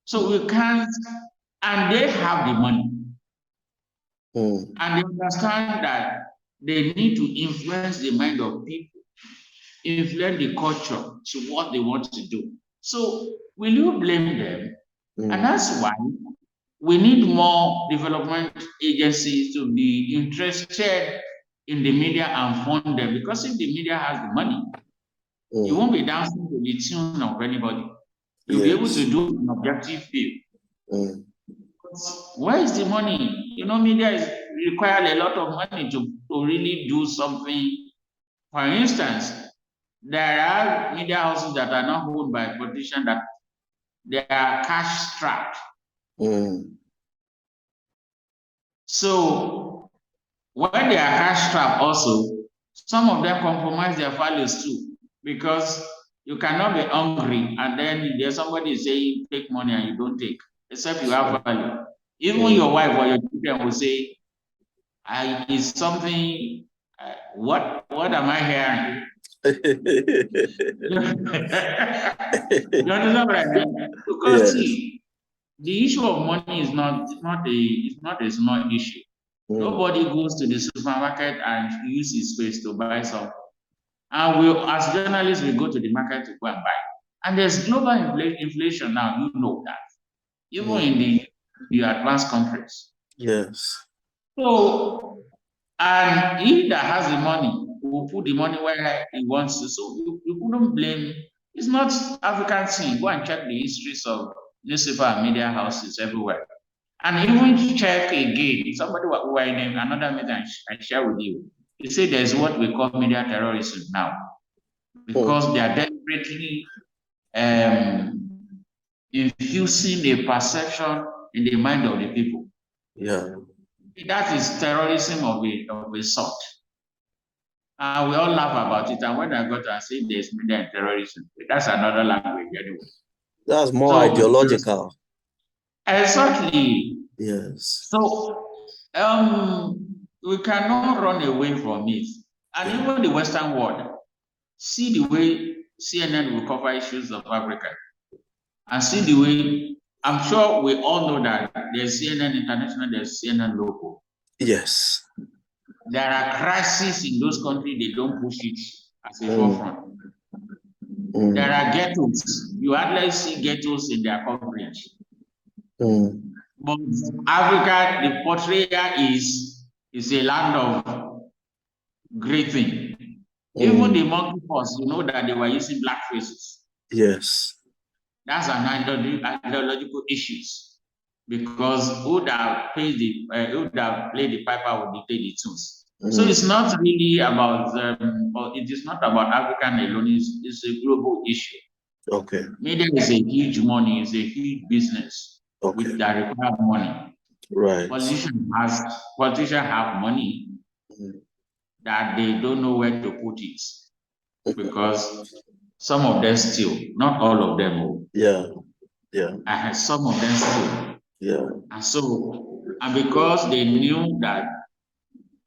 So we can't, and they have the money, and they understand that they need to influence the mind of people, influence the culture to what they want to do. So will you blame them? And that's why we need more development agencies to be interested in the media and fund them, because if the media has the money, you won't be dancing to the tune of anybody. You'll be able to do an objective view. Where is the money? Media requires a lot of money to really do something. For instance, there are media houses that are not owned by politicians that they are cash strapped. So when they are cash strapped also, some of them compromise their values too, because you cannot be hungry and then there's somebody saying take money and you don't take, except you have value. Even your wife or your children will say, is something, what am I hearing? You understand what I mean? Because Yes. see, the issue of money is not a small issue. Nobody goes to the supermarket and uses space to buy something. And we, as journalists, we go to the market to go and buy. And there's global inflation now, you know that, even in the advanced countries. Yes. So, and he that has the money will put the money where he wants to. So you couldn't blame. It's not African thing. Go and check the histories of newspaper and media houses everywhere. And even check again. Somebody who were in another meeting I share with you. He said there's what we call media terrorism now, because they are deliberately infusing a perception in the mind of the people. Yeah. That is terrorism of a sort. And we all laugh about it. And when I got to say there's media and terrorism, that's another language anyway. That's more ideological. Exactly. Yes. So we cannot run away from it. And even the Western world, see the way CNN will cover issues of Africa. And see the way, I'm sure we all know that there's CNN International, there's CNN Local. Yes. There are crises in those countries, they don't push it as a forefront. There are ghettos. You hardly see ghettos in their coverage. But Africa, the portrayal is a land of great thing. Even the monkey pox, you know that they were using black faces. Yes. That's an ideological issues, because who that played the piper will dictate the tunes. So it's not really about or it is not about African alone. It's a global issue. Okay. Media is a huge money. It's a huge business that requires money. Right. Politicians have money that they don't know where to put it, because some of them steal, not all of them. Yeah. Yeah. Some of them steal. Yeah. And because they knew that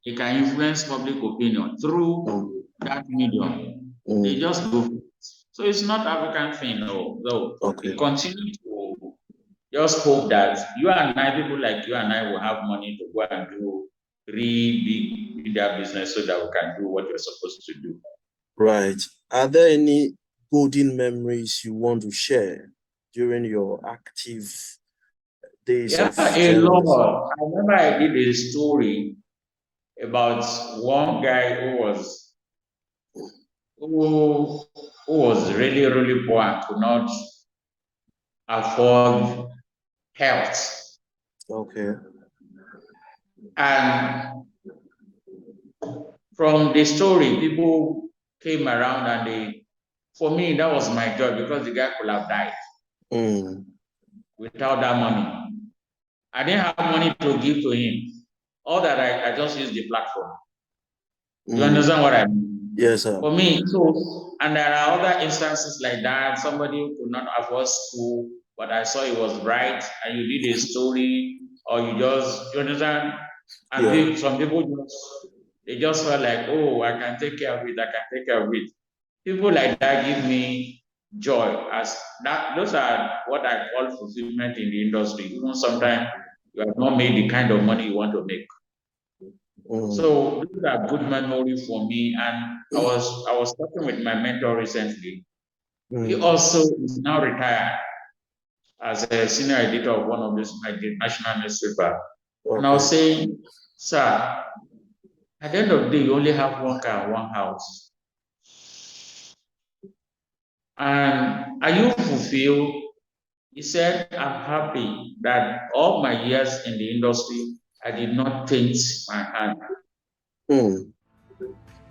they can influence public opinion through that medium, they just go for it. So it's not African thing, no. So we continue to just hope that you and I, people like you and I, will have money to go and do really big media business so that we can do what we're supposed to do. Right. Are there any golden memories you want to share during your active days of a lot. I remember I did a story about one guy who was really, really poor and could not afford health. Okay. And from the story, people came around and for me, that was my joy, because the guy could have died without that money. I didn't have money to give to him. All that I just used the platform. You understand what I mean? Yes, sir. For me, and there are other instances like that. Somebody who could not afford school, but I saw it was right, and you did a story, or you understand? And some people just felt like, oh, I can take care of it, I can take care of it. People like that give me joy, as those are what I call fulfillment in the industry. Even sometimes you have not made the kind of money you want to make. So these are good memories for me. And I was talking with my mentor recently. He also is now retired as a senior editor of one of these national newspaper. And I was saying, sir, at the end of the day, you only have one car, one house. And are you fulfilled? He said, I'm happy that all my years in the industry, I did not taint my hand.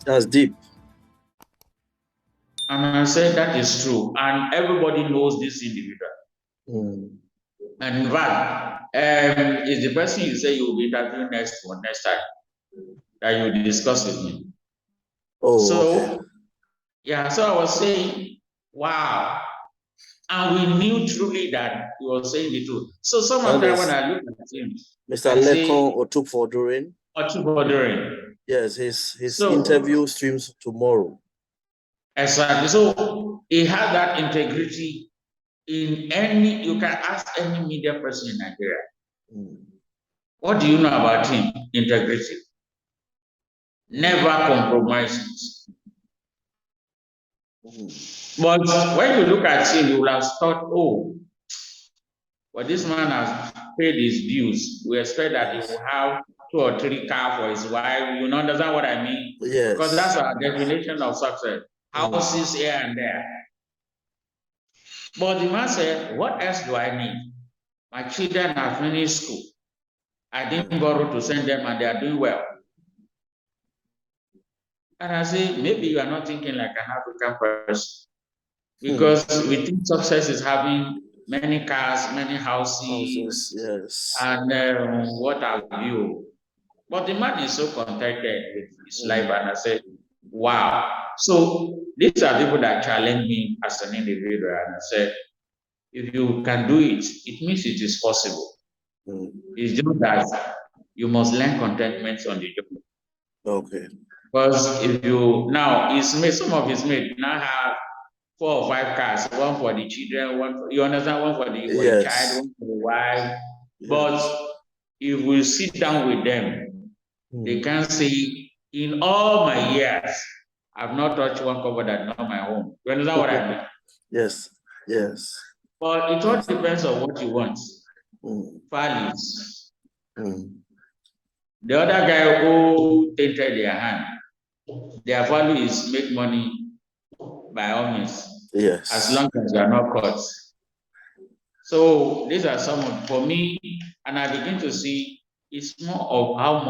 That's deep. And I said, that is true. And everybody knows this individual. Mm. And in fact, is the person you say you will be interviewing next time that you will discuss with me. Oh, so, okay. Yeah, so I was saying, wow. And we knew truly that he was saying the truth. So some of That them, when is I look at him, Mr. I say, Lekon Otupfodurin. Otubodorin. Yes, his So, interview streams tomorrow. exactly. So he had that integrity in any, you can ask any media person in Nigeria. Mm. What do you know about him? Integrity. Never compromises. But when you look at him, you will have thought, oh, well, this man has paid his dues. We expect that he will have 2 or 3 cars for his wife. You understand what I mean? Yes. Because that's our definition of success. Houses here and there. But the man said, what else do I need? My children have finished school. I didn't borrow to send them and they are doing well. And I say, maybe you are not thinking like an African person. Because we think success is having many cars, many houses, yes. and what have you. But the man is so contented with his life, and I said, wow. So these are people that challenge me as an individual, and I said, if you can do it, it means it is possible. It's just that you must learn contentment on the job. Okay. Because if you now some of his mates now have 4 or 5 cars, one for the children, one for, you understand, one for the child, one for the wife. Yes. But if we sit down with them, they can say, in all my years, I've not touched one cupboard that's not my home. You understand what I mean? Yes, yes. But it all depends on what you want. Values. The other guy who tainted their hand, their value is make money by all means. Yes. As long as you are not caught. So these are some of, for me, and I begin to see it's more of how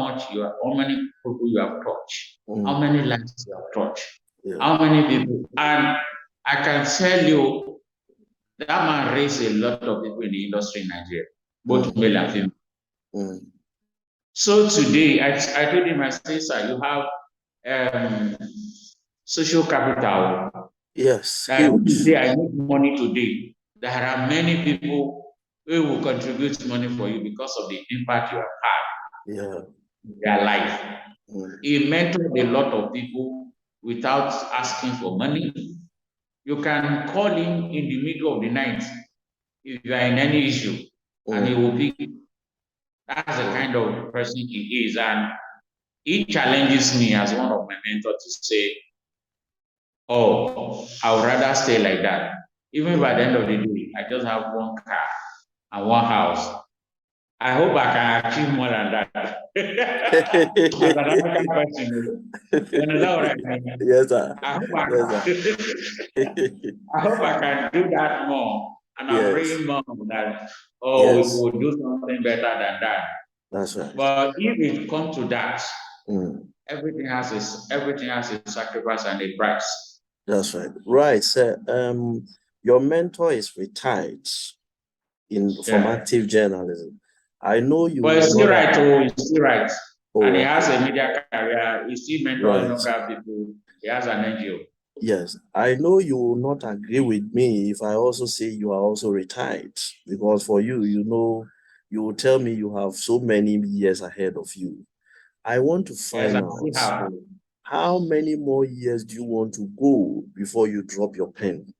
many people you have touched, how many lives you have touched, how many people. And I can tell you that man raised a lot of people in the industry in Nigeria, both male and female. So today, I told him, I said, sir, you have social capital. Yes, that huge. I need money today. There are many people who will contribute money for you because of the impact you have had in their life. He mentored a lot of people without asking for money. You can call him in the middle of the night if you are in any issue, and he will pick it. That's the kind of person he is. And he challenges me as one of my mentors to say, oh, I would rather stay like that. Even by the end of the day, I just have one car and one house. I hope I can achieve more than that. As an African person, you understand what I mean? Yes, sir. I hope I I can do that more. And I'm praying more that, we will do something better than that. That's right. But if it comes to that, everything has a sacrifice and a price. That's right. Right, sir. Your mentor is retired from active journalism. I know you. But he's still right. He's still right. And he has a media career. He still mentors younger people. He has an NGO. Yes, I know you will not agree with me if I also say you are also retired, because for you, you will tell me you have so many years ahead of you. I want to find out how many more years do you want to go before you drop your pen?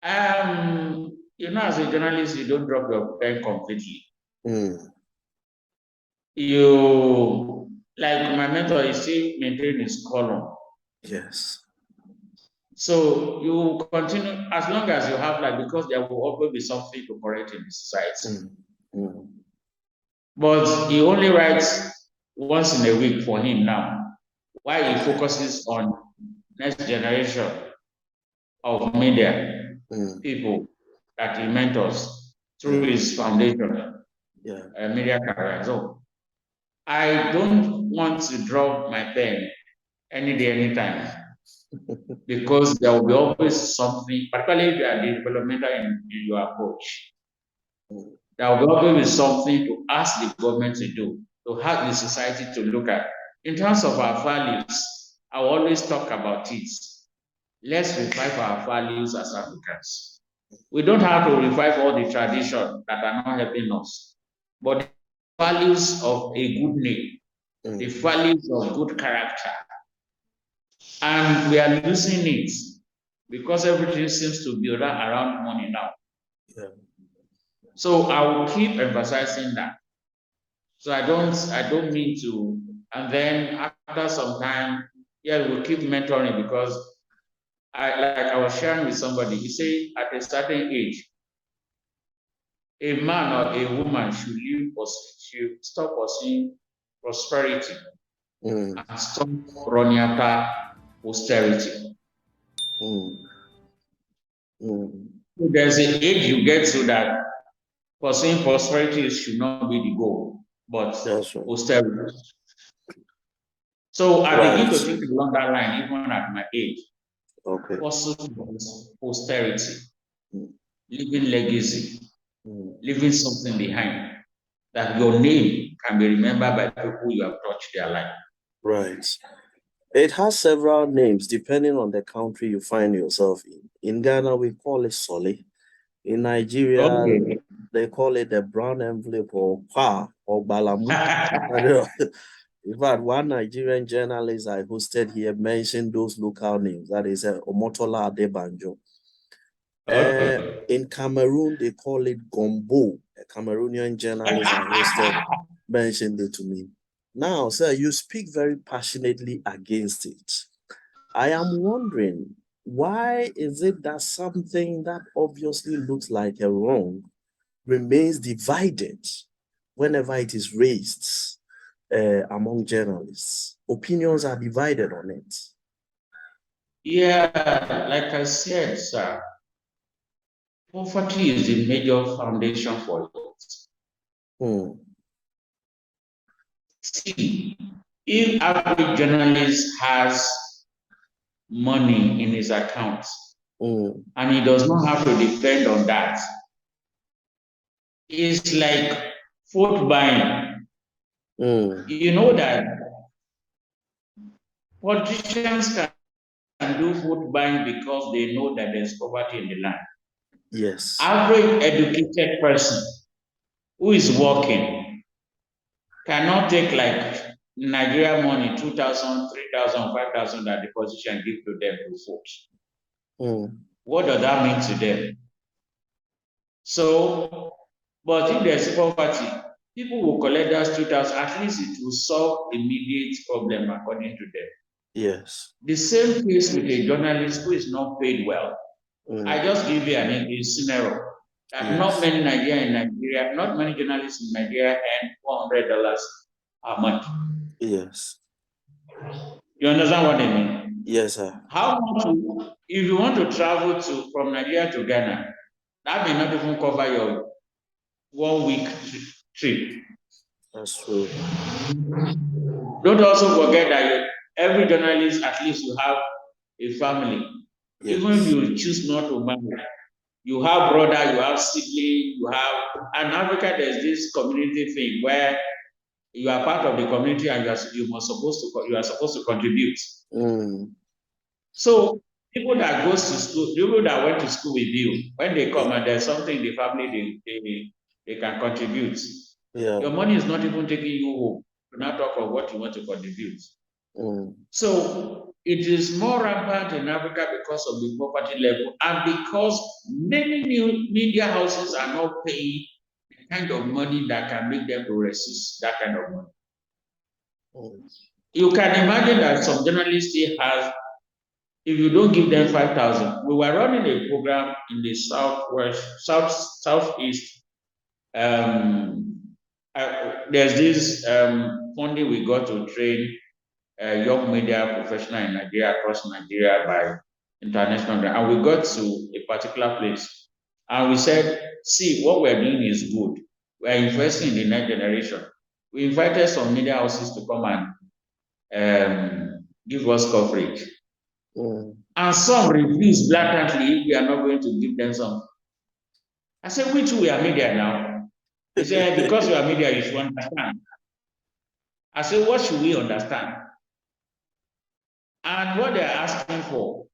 As a journalist, you don't drop your pen completely. Like my mentor, he still maintain his column. Yes. So you continue as long as you have because there will always be something to correct in the society. But he only writes once in a week for him now, while he focuses on next generation of media people that he mentors through his foundation, media career. So I don't want to drop my pen any day, anytime. because there will be always something, particularly if you are developmental in your approach. There will always be something to ask the government to do, to ask the society to look at. In terms of our values, I will always talk about it. Let's revive our values as Africans. We don't have to revive all the traditions that are not helping us, but the values of a good name, the values of good character, and we are losing it because everything seems to be around money now. Yeah. So I will keep emphasizing that. So I don't mean to, and then after some time, yeah, we'll keep mentoring because I was sharing with somebody, he said at a certain age, a man or a woman should stop pursuing prosperity and stop running after austerity. So there's an age you get to that pursuing prosperity should not be the goal, but austerity. So I begin to think along that line, even at my age. Okay. Austerity, leaving legacy, leaving something behind, that your name can be remembered by people you have touched their life. Right. It has several names depending on the country you find yourself in. In Ghana, we call it Soli. In Nigeria, they call it the brown envelope or Pa or Balamu. In fact, one Nigerian journalist I hosted here mentioned those local names. That is Omotola Adebanjo. In Cameroon, they call it Gombo. A Cameroonian journalist I hosted mentioned it to me. Now, sir, you speak very passionately against it. I am wondering, why is it that something that obviously looks like a wrong remains divided whenever it is raised among journalists? Opinions are divided on it. Yeah, like I said, sir, poverty is the major foundation for it. See, if average journalist has money in his account and he does not have to depend on that, it's like vote buying. You know that politicians can do vote buying because they know that there's poverty in the land. Yes. Average educated person who is working cannot take like Nigeria money, 2,000, 3,000, 5,000 that the politician give to them to vote. What does that mean to them? So, but if there's poverty, people will collect that 2,000, at least it will solve immediate problem according to them. Yes. The same case with a journalist who is not paid well. I just give you an scenario. Not many Nigeria, not many journalists in Nigeria earn $400 a month. Yes. You understand what I mean? Yes, sir. How much, if you want to travel from Nigeria to Ghana, that may not even cover your 1 week trip. That's true. Don't also forget that every journalist, at least you have a family. Yes. Even if you choose not to marry, you have brother, you have sibling, you have. And in Africa, there's this community thing where you are part of the community and you are supposed to contribute. So people that goes to school, people that went to school with you, when they come and there's something in the family they can contribute. Yeah. Your money is not even taking you home. Do not talk of what you want to contribute. So it is more rampant in Africa because of the poverty level and because many new media houses are not paying the kind of money that can make them to resist that kind of money. You can imagine that some journalists still have, if you don't give them 5,000. We were running a program in the southeast. There's this funding we got to train young media professional in Nigeria, across Nigeria by international, and we got to a particular place, and we said, see, what we're doing is good. We're investing in the next generation. We invited some media houses to come and give us coverage. And some refuse blatantly if we are not going to give them some. I said, which we are media now? He said, because you are media, you should understand. I said, what should we understand? And what they are asking for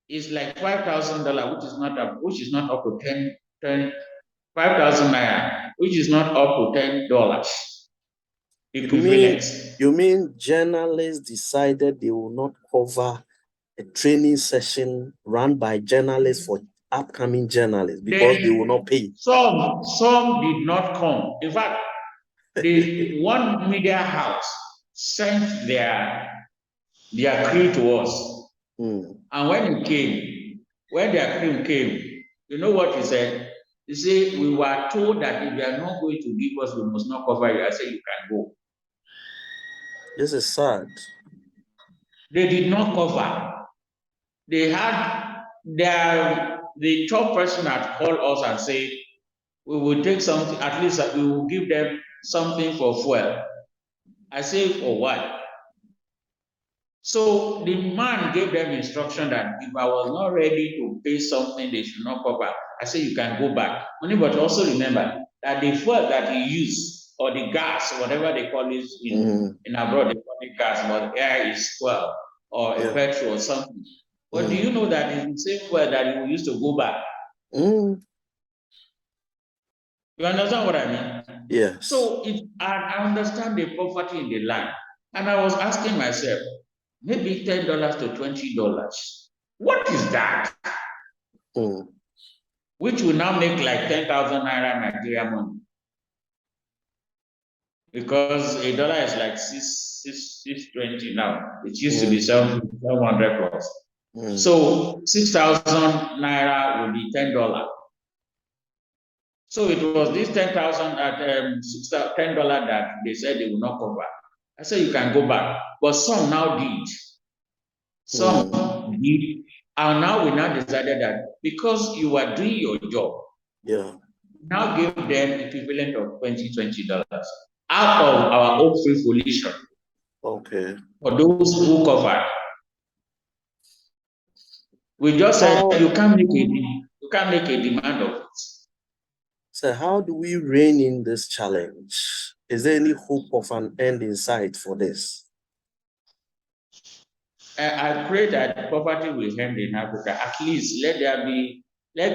is like $5,000, which is not up to 5,000 naira, which is not up to $10 equivalent. You mean journalists decided they will not cover a training session run by journalists for upcoming journalists because they will not pay? Some did not come. In fact, the one media house sent their crew to us. And when their crew came, you know what he said? He said, we were told that if you are not going to give us, we must not cover you. I said, you can go. This is sad. They did not cover. They had the top person had called us and said, we will take something, at least we will give them something for fuel. I say, for what? So the man gave them instruction that if I was not ready to pay something, they should not cover. I say, you can go back. But also remember that the fuel that he used, or the gas, whatever they call it in abroad, they call it gas, but air is fuel, or a petrol or something. But do you know that it's the same fuel that you used to go back? You understand what I mean? Yes. So I understand the poverty in the land. And I was asking myself, maybe $10 to $20. What is that? Which will now make like 10,000 naira Nigeria money. Because a dollar is like 620 now. It used to be 700 plus. So 6,000 naira will be $10. So it was this 10,000 at $10 that they said they will not cover. I said you can go back, but some now did. Some did, and now we now decided that because you are doing your job, now give them equivalent of $20 out of our own free volition. Okay. For those who cover, we just said you can't make a demand of it. So how do we rein in this challenge? Is there any hope of an end in sight for this? I pray that poverty will end in Africa. At least let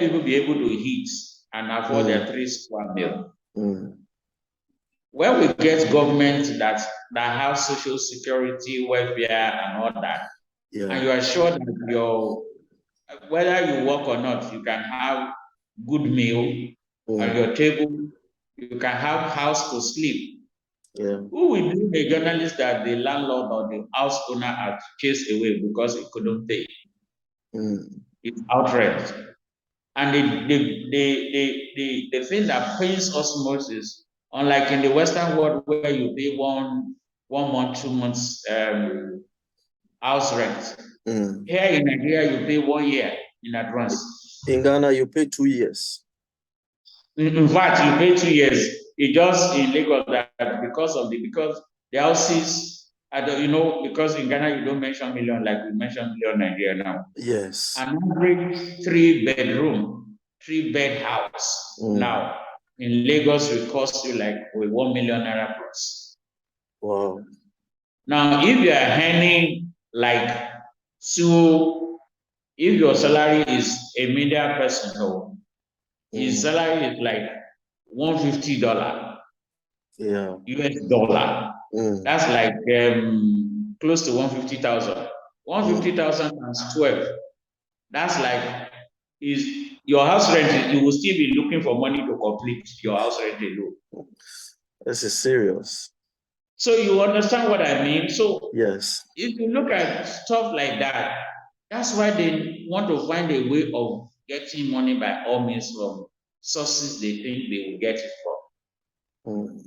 people be able to eat and afford their 3 square meal. When we get government that have social security, welfare, and all that, and you are sure that whether you work or not, you can have good meal on your table, you can have house to sleep. Who will blame a journalist that the landlord or the house owner had chased away because he couldn't pay? It's outrage. And the thing that pains us most is, unlike in the Western world where you pay one month, 2 months house rent, here in Nigeria you pay 1 year in advance. In Ghana, you pay 2 years. In fact, you pay 2 years. It just in Lagos that because the houses, because in Ghana you don't mention million like we mention million Nigeria now. Yes. An average 3-bed house now in Lagos will cost you like 1 million naira plus. Wow. Now, if you are earning like if your salary is a media person, his salary is like $150 US dollar. That's like close to 150,000. 150,000 times 12. That's like your house rent. You will still be looking for money to complete your house rent alone. This is serious. So you understand what I mean? So yes, if you look at stuff like that, that's why they want to find a way of getting money by all means from sources they think they will get it from.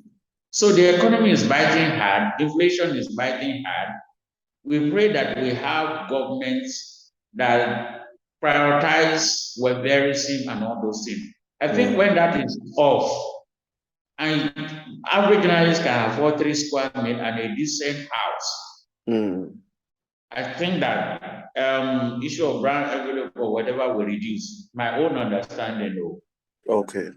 So the economy is biting hard, inflation is biting hard. We pray that we have governments that prioritize welfareism and all those things. I think when that is off, and average journalists can afford 3 square meter and a decent house, I think that issue of brand envelope or whatever will reduce. My own understanding, though. Okay.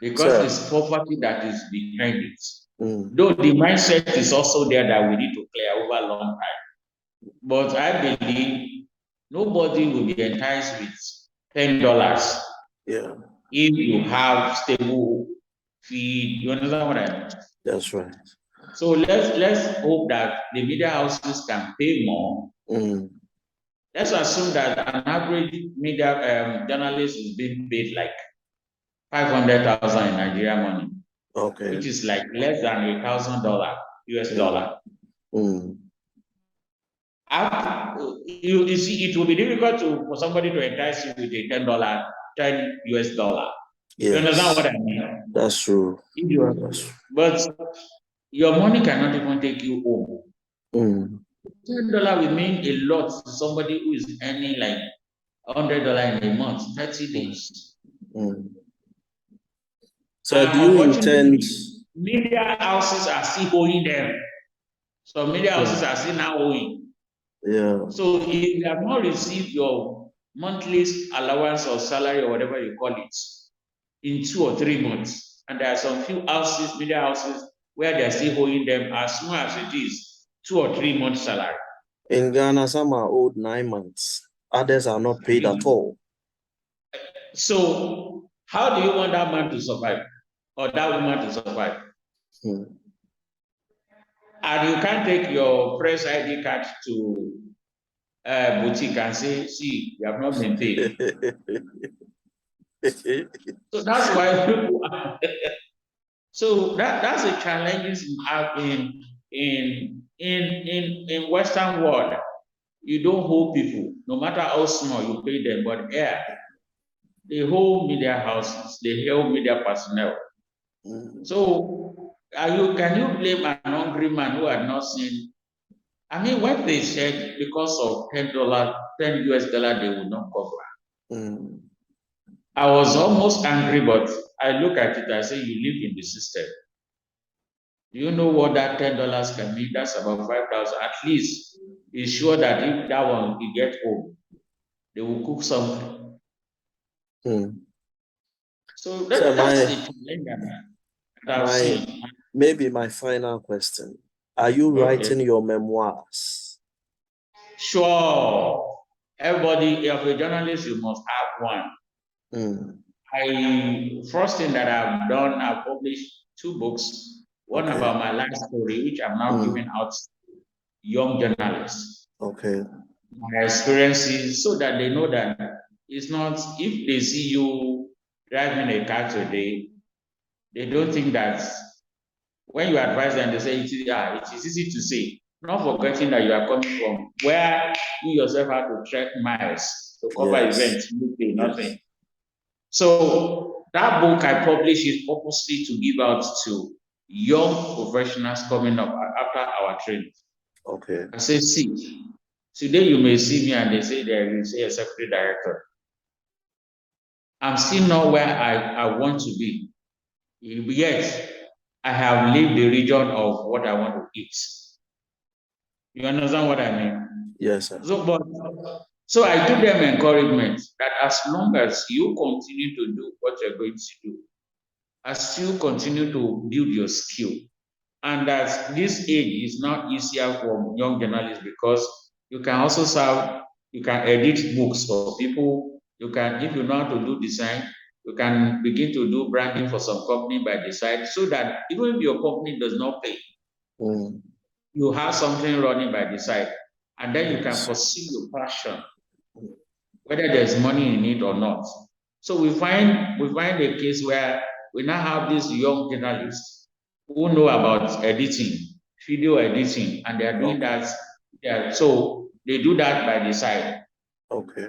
Because it's poverty that is behind it. Mm. Though the mindset is also there that we need to clear over long time. But I believe nobody will be enticed with $10. Yeah. If you have stable feed. You understand what I mean? That's right. So let's hope that the media houses can pay more. Mm. Let's assume that an average media journalist is being paid like 500,000 in Nigeria money. Okay. Which is like less than $1,000 US dollar. Mm. You see, it will be difficult for somebody to entice you with a $10 US dollar. Yes. You understand what I mean? That's true. But your money cannot even take you home. Mm. $10 will mean a lot to somebody who is earning like $100 in a month, 30 days. Mm. So do you intend? Media houses are still owing them. So media houses are still now owing. Yeah. So if you have not received your monthly allowance or salary or whatever you call it in 2 or 3 months, and there are some few houses, media houses, where they're still owing them as small as it is 2 or 3 months salary. In Ghana, some are owed 9 months. Others are not paid at all. So how do you want that man to survive or that woman to survive? Hmm. And you can't take your press ID card to boutique and say, see, you have not been paid. So that's why people are. So that's a challenge you have in Western world. You don't hold people, no matter how small you pay them, but yeah, they hold media houses, they hold media personnel. So can you blame an hungry man who had not seen? I mean, when they said because of $10, $10 US they will not cover. I was almost angry, but I look at it, I say, you live in the system. Do you know what that $10 can mean? That's about 5,000. At least it's sure that if that one you get home, they will cook something. So that's the challenge. Maybe my final question. Are you writing your memoirs? Sure. Everybody, if a journalist, you must have one. First thing that I've done, I've published 2 books. One about my life story, which I'm now giving out to young journalists. Okay. My experiences, so that they know that it's not, if they see you driving a car today, they don't think that when you advise them, they say it is easy to say. Not forgetting that you are coming from where you yourself have to trek miles to cover events, nothing. So that book I published is purposely to give out to young professionals coming up after our training. Okay. I say, see, today you may see me and they say there is a secretary director. I'm still not where I want to be. Yet I have lived the region of what I want to eat. You understand what I mean? Yes, sir. So I give them encouragement that as long as you continue to do what you're going to do, as you continue to build your skill, and that this age is not easier for young journalists because you can also serve, you can edit books for people, you can, if you know how to do design, you can begin to do branding for some company by the side, so that even if your company does not pay, you have something running by the side, and then you can pursue your passion, whether there's money in it or not. So we find a case where we now have these young journalists who know about editing, video editing, and they are doing that. Yeah, so they do that by the side. Okay.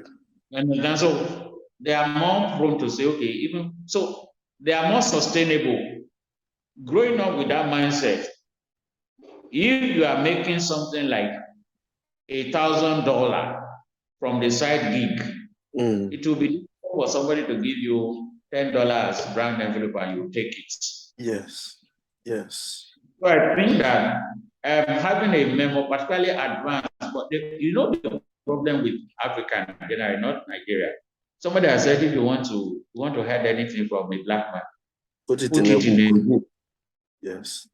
And then so they are more prone to say, okay, even so they are more sustainable. Growing up with that mindset, if you are making something like $1,000 from the side gig, it will be difficult for somebody to give you $10 brand envelope and you take it. Yes. So I think that having a memo, particularly advanced, but the problem with Africa, generally, not Nigeria. Somebody has said if you want to hide anything from a black man, Put it put in a it in a book. book. Yes.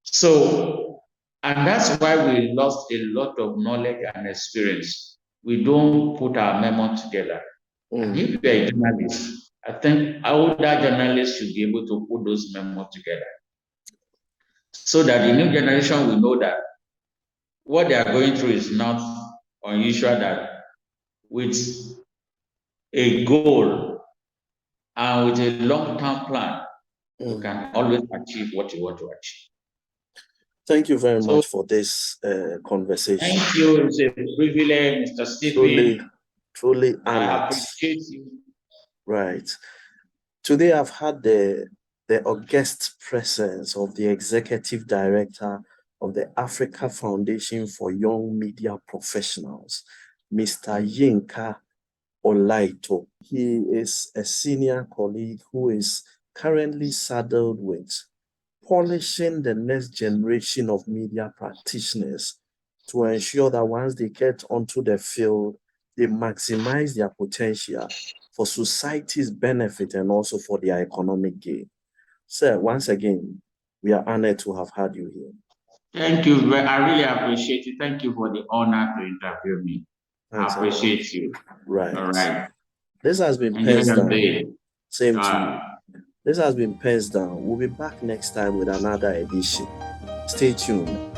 So, and that's why we lost a lot of knowledge and experience. We don't put our memo together. And if you're a journalist, I think older journalists should be able to put those memos together so that the new generation will know that what they are going through is not unusual, that with a goal and with a long-term plan, you can always achieve what you want to achieve. Thank you very So, much for this conversation. thank you. It's a privilege, Mr. Stephen. Truly I honored. appreciate you. Right. Today I've had the august presence of the Executive Director of the Africa Foundation for Young Media Professionals, Mr. Yinka Olaito. He is a senior colleague who is currently saddled with polishing the next generation of media practitioners to ensure that once they get onto the field, they maximize their potential for society's benefit and also for their economic gain. Sir, once again, we are honored to have had you here. Thank you. I really appreciate it. Thank you for the honor to interview me. Thanks I appreciate you. Right. All right. This has been Enjoy your PENSDOWN. day. Same to you. This has been PENSDOWN. We'll be back next time with another edition. Stay tuned.